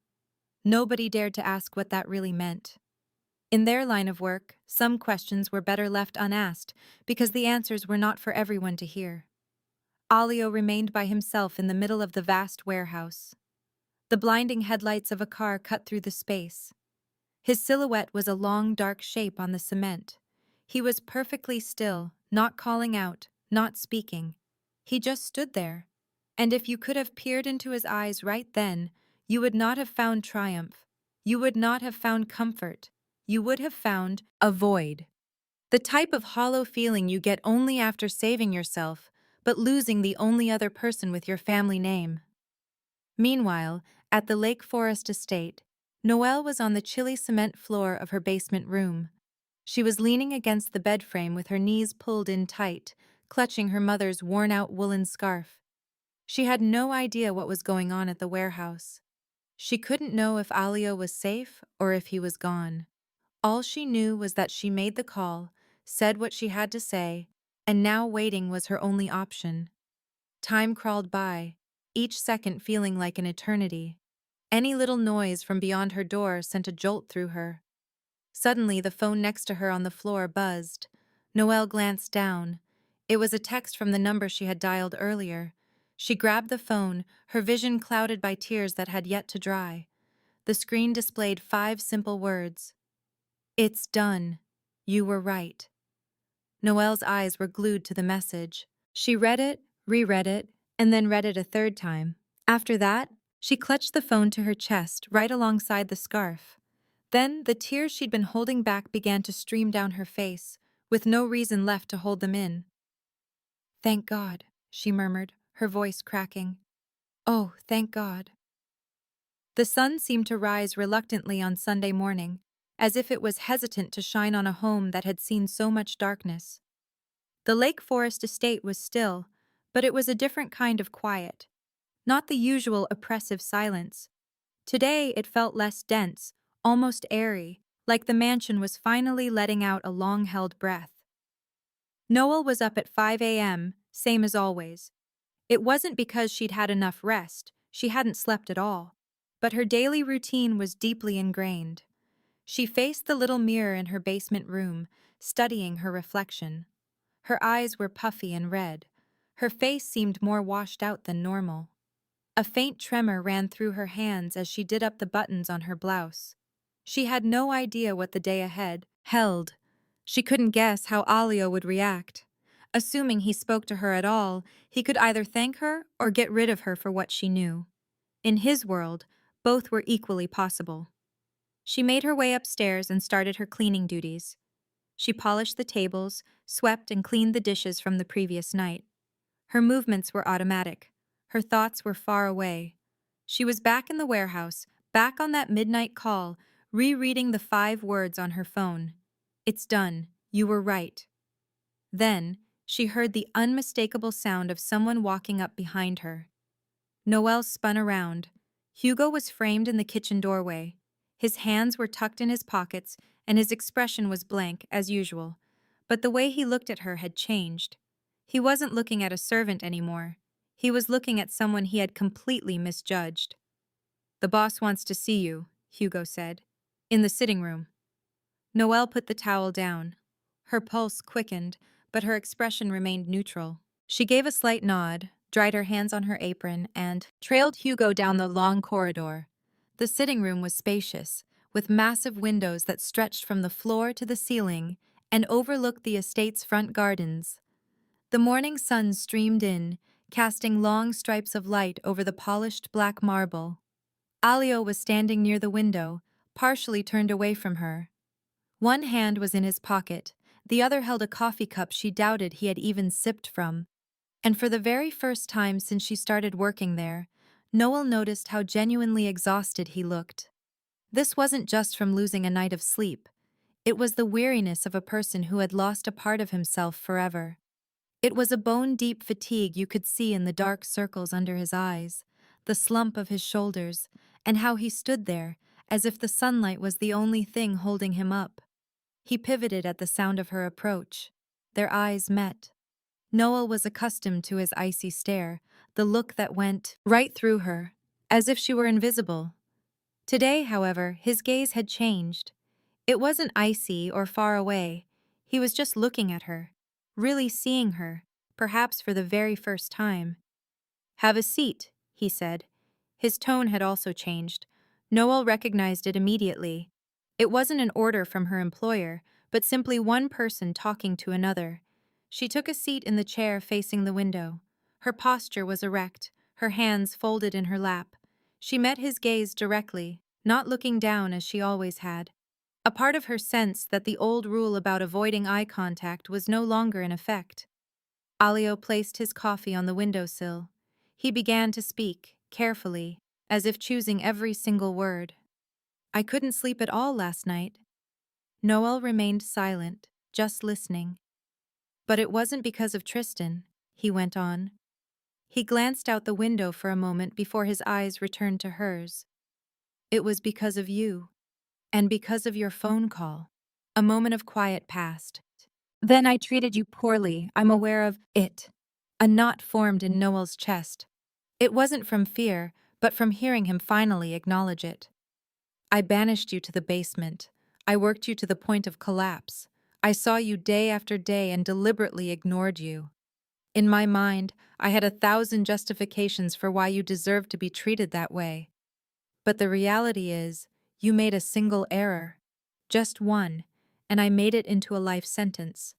Nobody dared to ask what that really meant. In their line of work, some questions were better left unasked because the answers were not for everyone to hear. Alio remained by himself in the middle of the vast warehouse. The blinding headlights of a car cut through the space. His silhouette was a long, dark shape on the cement. He was perfectly still, not calling out, not speaking. He just stood there. And if you could have peered into his eyes right then, you would not have found triumph. You would not have found comfort. You would have found a void. The type of hollow feeling you get only after saving yourself, but losing the only other person with your family name. Meanwhile, at the Lake Forest estate, Noelle was on the chilly cement floor of her basement room. She was leaning against the bed frame with her knees pulled in tight, clutching her mother's worn-out woolen scarf. She had no idea what was going on at the warehouse. She couldn't know if Alio was safe or if he was gone. All she knew was that she made the call, said what she had to say, and now waiting was her only option. Time crawled by, each second feeling like an eternity. Any little noise from beyond her door sent a jolt through her. Suddenly, the phone next to her on the floor buzzed. Noelle glanced down. It was a text from the number she had dialed earlier. She grabbed the phone, her vision clouded by tears that had yet to dry. The screen displayed 5 simple words. It's done. You were right. Noelle's eyes were glued to the message. She read it, reread it, and then read it a third time. After that, she clutched the phone to her chest, right alongside the scarf. Then, the tears she'd been holding back began to stream down her face, with no reason left to hold them in. Thank God, she murmured, her voice cracking. Oh, thank God. The sun seemed to rise reluctantly on Sunday morning, as if it was hesitant to shine on a home that had seen so much darkness. The Lake Forest estate was still, but it was a different kind of quiet. Not the usual oppressive silence. Today it felt less dense, almost airy, like the mansion was finally letting out a long-held breath. Noel was up at 5 a.m., same as always. It wasn't because she'd had enough rest, she hadn't slept at all. But her daily routine was deeply ingrained. She faced the little mirror in her basement room, studying her reflection. Her eyes were puffy and red. Her face seemed more washed out than normal. A faint tremor ran through her hands as she did up the buttons on her blouse. She had no idea what the day ahead held. She couldn't guess how Alio would react. Assuming he spoke to her at all, he could either thank her or get rid of her for what she knew. In his world, both were equally possible. She made her way upstairs and started her cleaning duties. She polished the tables, swept and cleaned the dishes from the previous night. Her movements were automatic. Her thoughts were far away. She was back in the warehouse, back on that midnight call, rereading the 5 words on her phone. It's done. You were right. Then, she heard the unmistakable sound of someone walking up behind her. Noelle spun around. Hugo was framed in the kitchen doorway. His hands were tucked in his pockets, and his expression was blank, as usual. But the way he looked at her had changed. He wasn't looking at a servant anymore. He was looking at someone he had completely misjudged. The boss wants to see you, Hugo said. In the sitting room. Noelle put the towel down. Her pulse quickened, but her expression remained neutral. She gave a slight nod, dried her hands on her apron, and trailed Hugo down the long corridor. The sitting room was spacious, with massive windows that stretched from the floor to the ceiling and overlooked the estate's front gardens. The morning sun streamed in, casting long stripes of light over the polished black marble. Alio was standing near the window, partially turned away from her. One hand was in his pocket, the other held a coffee cup she doubted he had even sipped from. And for the very first time since she started working there, Noel noticed how genuinely exhausted he looked. This wasn't just from losing a night of sleep. It was the weariness of a person who had lost a part of himself forever. It was a bone-deep fatigue you could see in the dark circles under his eyes, the slump of his shoulders, and how he stood there, as if the sunlight was the only thing holding him up. He pivoted at the sound of her approach. Their eyes met. Noel was accustomed to his icy stare, the look that went right through her, as if she were invisible. Today, however, his gaze had changed. It wasn't icy or far away. He was just looking at her, really seeing her, perhaps for the very first time. Have a seat, he said. His tone had also changed. Noel recognized it immediately. It wasn't an order from her employer, but simply one person talking to another. She took a seat in the chair facing the window. Her posture was erect, her hands folded in her lap. She met his gaze directly, not looking down as she always had. A part of her sensed that the old rule about avoiding eye contact was no longer in effect. Alio placed his coffee on the windowsill. He began to speak, carefully, as if choosing every single word. I couldn't sleep at all last night. Noel remained silent, just listening. But it wasn't because of Tristan, he went on. He glanced out the window for a moment before his eyes returned to hers. It was because of you, and because of your phone call. A moment of quiet passed. Then I treated you poorly, I'm aware of it. A knot formed in Noel's chest. It wasn't from fear, but from hearing him finally acknowledge it. I banished you to the basement. I worked you to the point of collapse. I saw you day after day and deliberately ignored you. In my mind, I had 1,000 justifications for why you deserved to be treated that way. But the reality is, you made a single error. Just one, and I made it into a life sentence.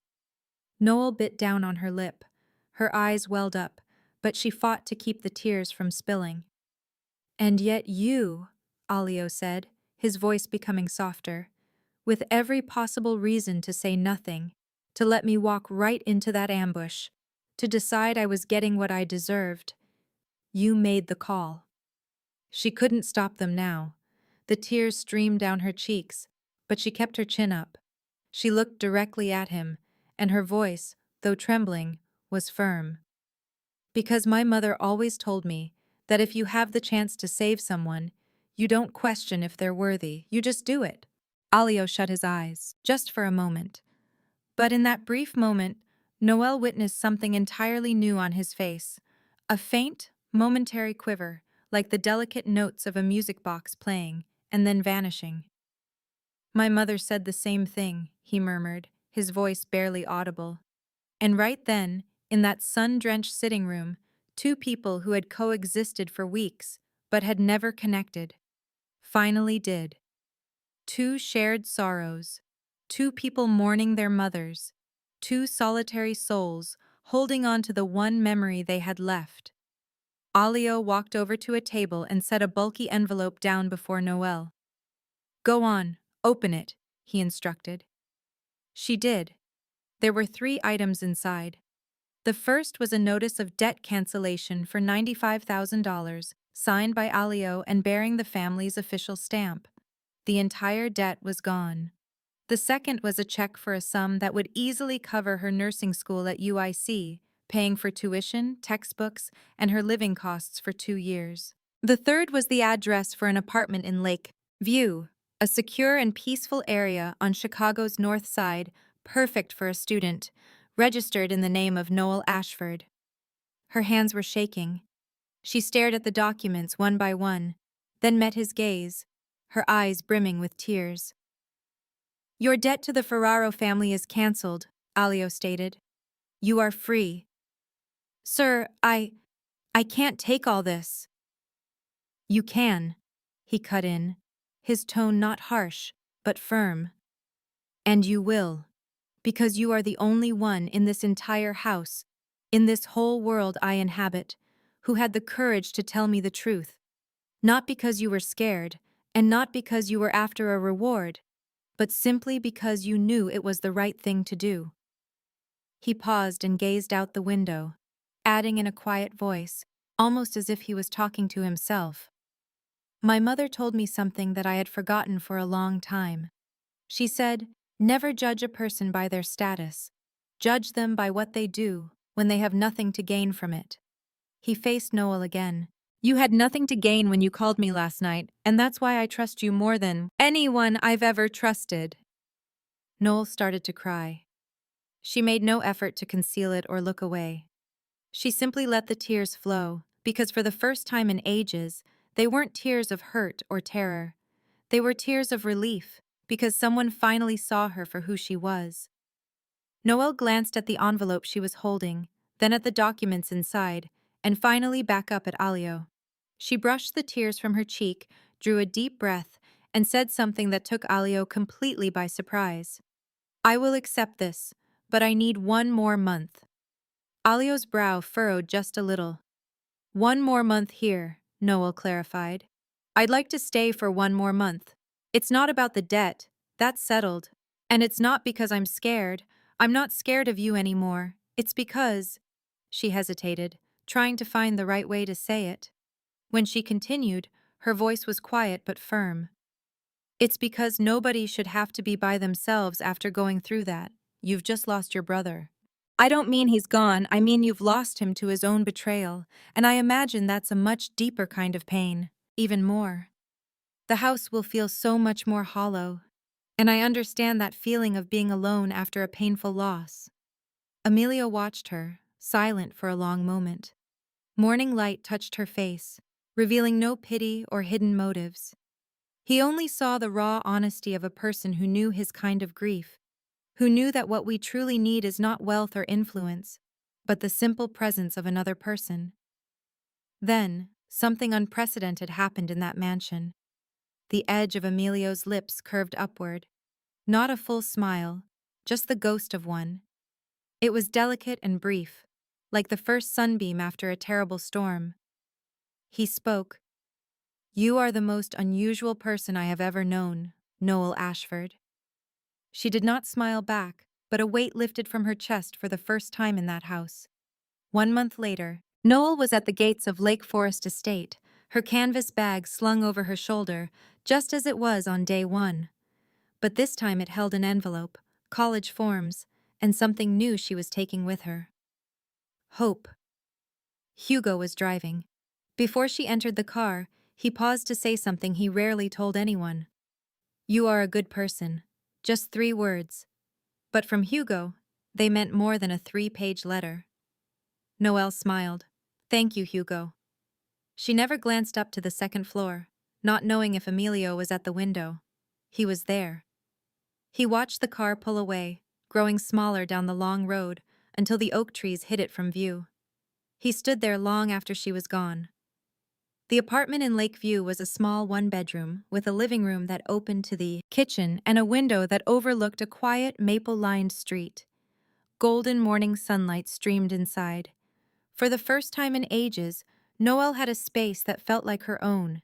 Noel bit down on her lip. Her eyes welled up, but she fought to keep the tears from spilling. And yet you, Alio said, his voice becoming softer, with every possible reason to say nothing, to let me walk right into that ambush, to decide I was getting what I deserved. You made the call. She couldn't stop them now. The tears streamed down her cheeks, but she kept her chin up. She looked directly at him, and her voice, though trembling, was firm. Because my mother always told me that if you have the chance to save someone, you don't question if they're worthy, you just do it. Alio shut his eyes, just for a moment. But in that brief moment, Noel witnessed something entirely new on his face. A faint, momentary quiver, like the delicate notes of a music box playing, and then vanishing. My mother said the same thing, he murmured, his voice barely audible. And right then, in that sun-drenched sitting room, two people who had coexisted for weeks, but had never connected, finally did. Two shared sorrows, two people mourning their mothers, two solitary souls holding on to the one memory they had left. Alio walked over to a table and set a bulky envelope down before Noelle. "Go on, open it," he instructed. She did. There were 3 items inside. The first was a notice of debt cancellation for $95,000, signed by Alio and bearing the family's official stamp. The entire debt was gone. The second was a check for a sum that would easily cover her nursing school at UIC, paying for tuition, textbooks, and her living costs for 2 years. The third was the address for an apartment in Lake View, a secure and peaceful area on Chicago's north side, perfect for a student, registered in the name of Noel Ashford. Her hands were shaking. She stared at the documents one by one, then met his gaze, her eyes brimming with tears. "Your debt to the Ferraro family is cancelled," Alio stated. "You are free." "Sir, I can't take all this." "You can," he cut in, his tone not harsh, but firm. "And you will, because you are the only one in this entire house, in this whole world I inhabit, who had the courage to tell me the truth. Not because you were scared, and not because you were after a reward, but simply because you knew it was the right thing to do." He paused and gazed out the window, adding in a quiet voice, almost as if he was talking to himself. "My mother told me something that I had forgotten for a long time. She said, never judge a person by their status. Judge them by what they do when they have nothing to gain from it." He faced Noel again. "You had nothing to gain when you called me last night, and that's why I trust you more than anyone I've ever trusted." Noel started to cry. She made no effort to conceal it or look away. She simply let the tears flow, because for the first time in ages, they weren't tears of hurt or terror. They were tears of relief, because someone finally saw her for who she was. Noelle glanced at the envelope she was holding, then at the documents inside, and finally back up at Alio. She brushed the tears from her cheek, drew a deep breath, and said something that took Alio completely by surprise. "I will accept this, but I need 1 more month." Alio's brow furrowed just a little. "1 more month here," Noel clarified. "I'd like to stay for 1 more month. It's not about the debt, that's settled. And it's not because I'm scared. I'm not scared of you anymore. It's because—" She hesitated, trying to find the right way to say it. When she continued, her voice was quiet but firm. "It's because nobody should have to be by themselves after going through that. You've just lost your brother. I don't mean he's gone, I mean you've lost him to his own betrayal, and I imagine that's a much deeper kind of pain, even more. The house will feel so much more hollow, and I understand that feeling of being alone after a painful loss." Amelia watched her, silent for a long moment. Morning light touched her face, revealing no pity or hidden motives. He only saw the raw honesty of a person who knew his kind of grief, who knew that what we truly need is not wealth or influence, but the simple presence of another person. Then, something unprecedented happened in that mansion. The edge of Emilio's lips curved upward. Not a full smile, just the ghost of one. It was delicate and brief, like the first sunbeam after a terrible storm. He spoke. "You are the most unusual person I have ever known, Noel Ashford." She did not smile back, but a weight lifted from her chest for the first time in that house. 1 month later, Noel was at the gates of Lake Forest Estate, her canvas bag slung over her shoulder, just as it was on day one. But this time it held an envelope, college forms, and something new she was taking with her. Hope. Hugo was driving. Before she entered the car, he paused to say something he rarely told anyone. "You are a good person." Just 3 words. But from Hugo, they meant more than a 3-page letter. Noelle smiled. "Thank you, Hugo." She never glanced up to the second floor, not knowing if Emilio was at the window. He was there. He watched the car pull away, growing smaller down the long road until the oak trees hid it from view. He stood there long after she was gone. The apartment in Lakeview was a small 1-bedroom with a living room that opened to the kitchen and a window that overlooked a quiet maple-lined street. Golden morning sunlight streamed inside. For the first time in ages, Noelle had a space that felt like her own.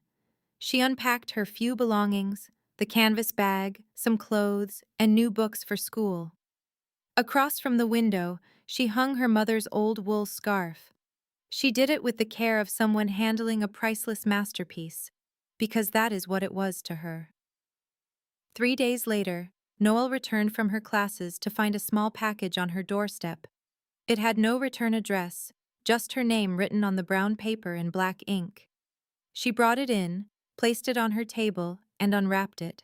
She unpacked her few belongings, the canvas bag, some clothes, and new books for school. Across from the window, she hung her mother's old wool scarf. She did it with the care of someone handling a priceless masterpiece, because that is what it was to her. 3 days later, Noelle returned from her classes to find a small package on her doorstep. It had no return address, just her name written on the brown paper in black ink. She brought it in, placed it on her table, and unwrapped it.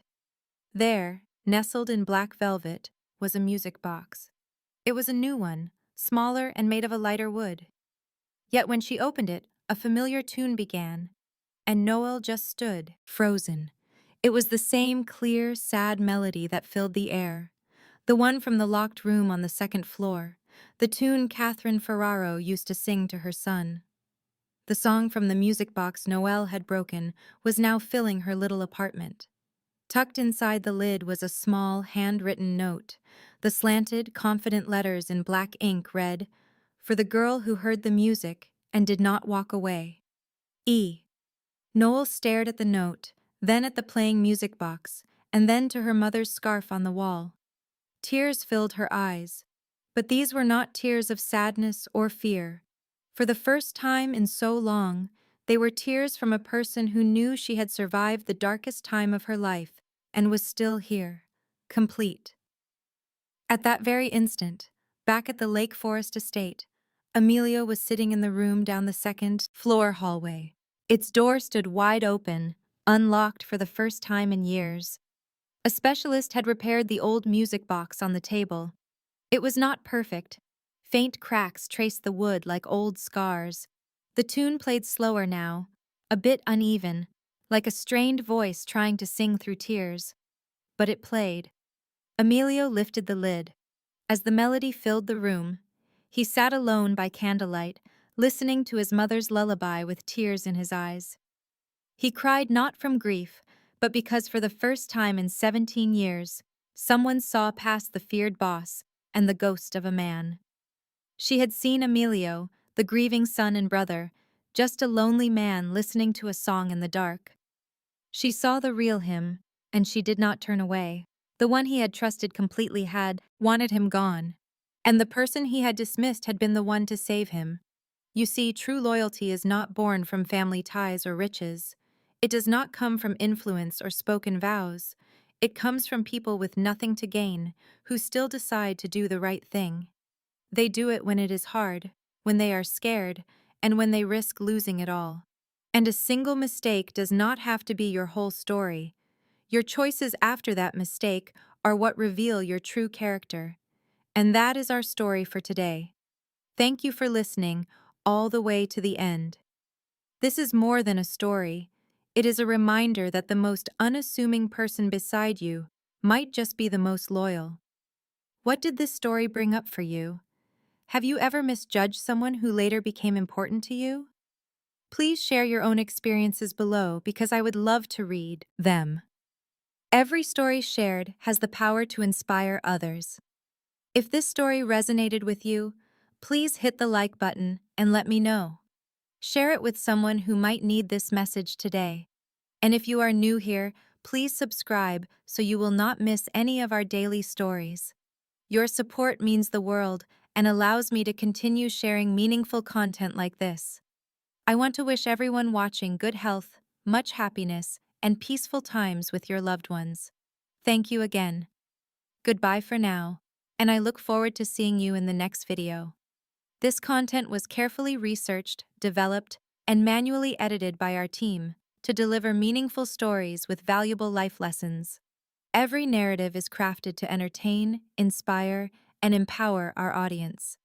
There, nestled in black velvet, was a music box. It was a new one, smaller and made of a lighter wood. Yet when she opened it, a familiar tune began, and Noelle just stood, frozen. It was the same clear, sad melody that filled the air, the one from the locked room on the second floor, the tune Catherine Ferraro used to sing to her son. The song from the music box Noelle had broken was now filling her little apartment. Tucked inside the lid was a small, handwritten note. The slanted, confident letters in black ink read, "For the girl who heard the music and did not walk away. E." Noelle stared at the note, then at the playing music box, and then to her mother's scarf on the wall. Tears filled her eyes, but these were not tears of sadness or fear. For the first time in so long, they were tears from a person who knew she had survived the darkest time of her life and was still here, complete. At that very instant, back at the Lake Forest estate, Amelia was sitting in the room down the second-floor hallway. Its door stood wide open, unlocked for the first time in years. A specialist had repaired the old music box on the table. It was not perfect. Faint cracks traced the wood like old scars. The tune played slower now, a bit uneven, like a strained voice trying to sing through tears. But it played. Emilio lifted the lid. As the melody filled the room, he sat alone by candlelight, listening to his mother's lullaby with tears in his eyes. He cried not from grief, but because for the first time in 17 years, someone saw past the feared boss and the ghost of a man. She had seen Emilio, the grieving son and brother, just a lonely man listening to a song in the dark. She saw the real him, and she did not turn away. The one he had trusted completely had wanted him gone, and the person he had dismissed had been the one to save him. You see, true loyalty is not born from family ties or riches. It does not come from influence or spoken vows. It comes from people with nothing to gain, who still decide to do the right thing. They do it when it is hard, when they are scared, and when they risk losing it all. And a single mistake does not have to be your whole story. Your choices after that mistake are what reveal your true character. And that is our story for today. Thank you for listening all the way to the end. This is more than a story. It is a reminder that the most unassuming person beside you might just be the most loyal. What did this story bring up for you? Have you ever misjudged someone who later became important to you? Please share your own experiences below because I would love to read them. Every story shared has the power to inspire others. If this story resonated with you, please hit the like button and let me know. Share it with someone who might need this message today. And if you are new here, please subscribe so you will not miss any of our daily stories. Your support means the world and allows me to continue sharing meaningful content like this. I want to wish everyone watching good health, much happiness, and peaceful times with your loved ones. Thank you again. Goodbye for now, and I look forward to seeing you in the next video. This content was carefully researched, developed, and manually edited by our team to deliver meaningful stories with valuable life lessons. Every narrative is crafted to entertain, inspire, and empower our audience.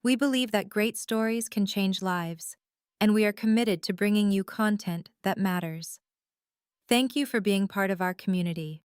We believe that great stories can change lives, and we are committed to bringing you content that matters. Thank you for being part of our community.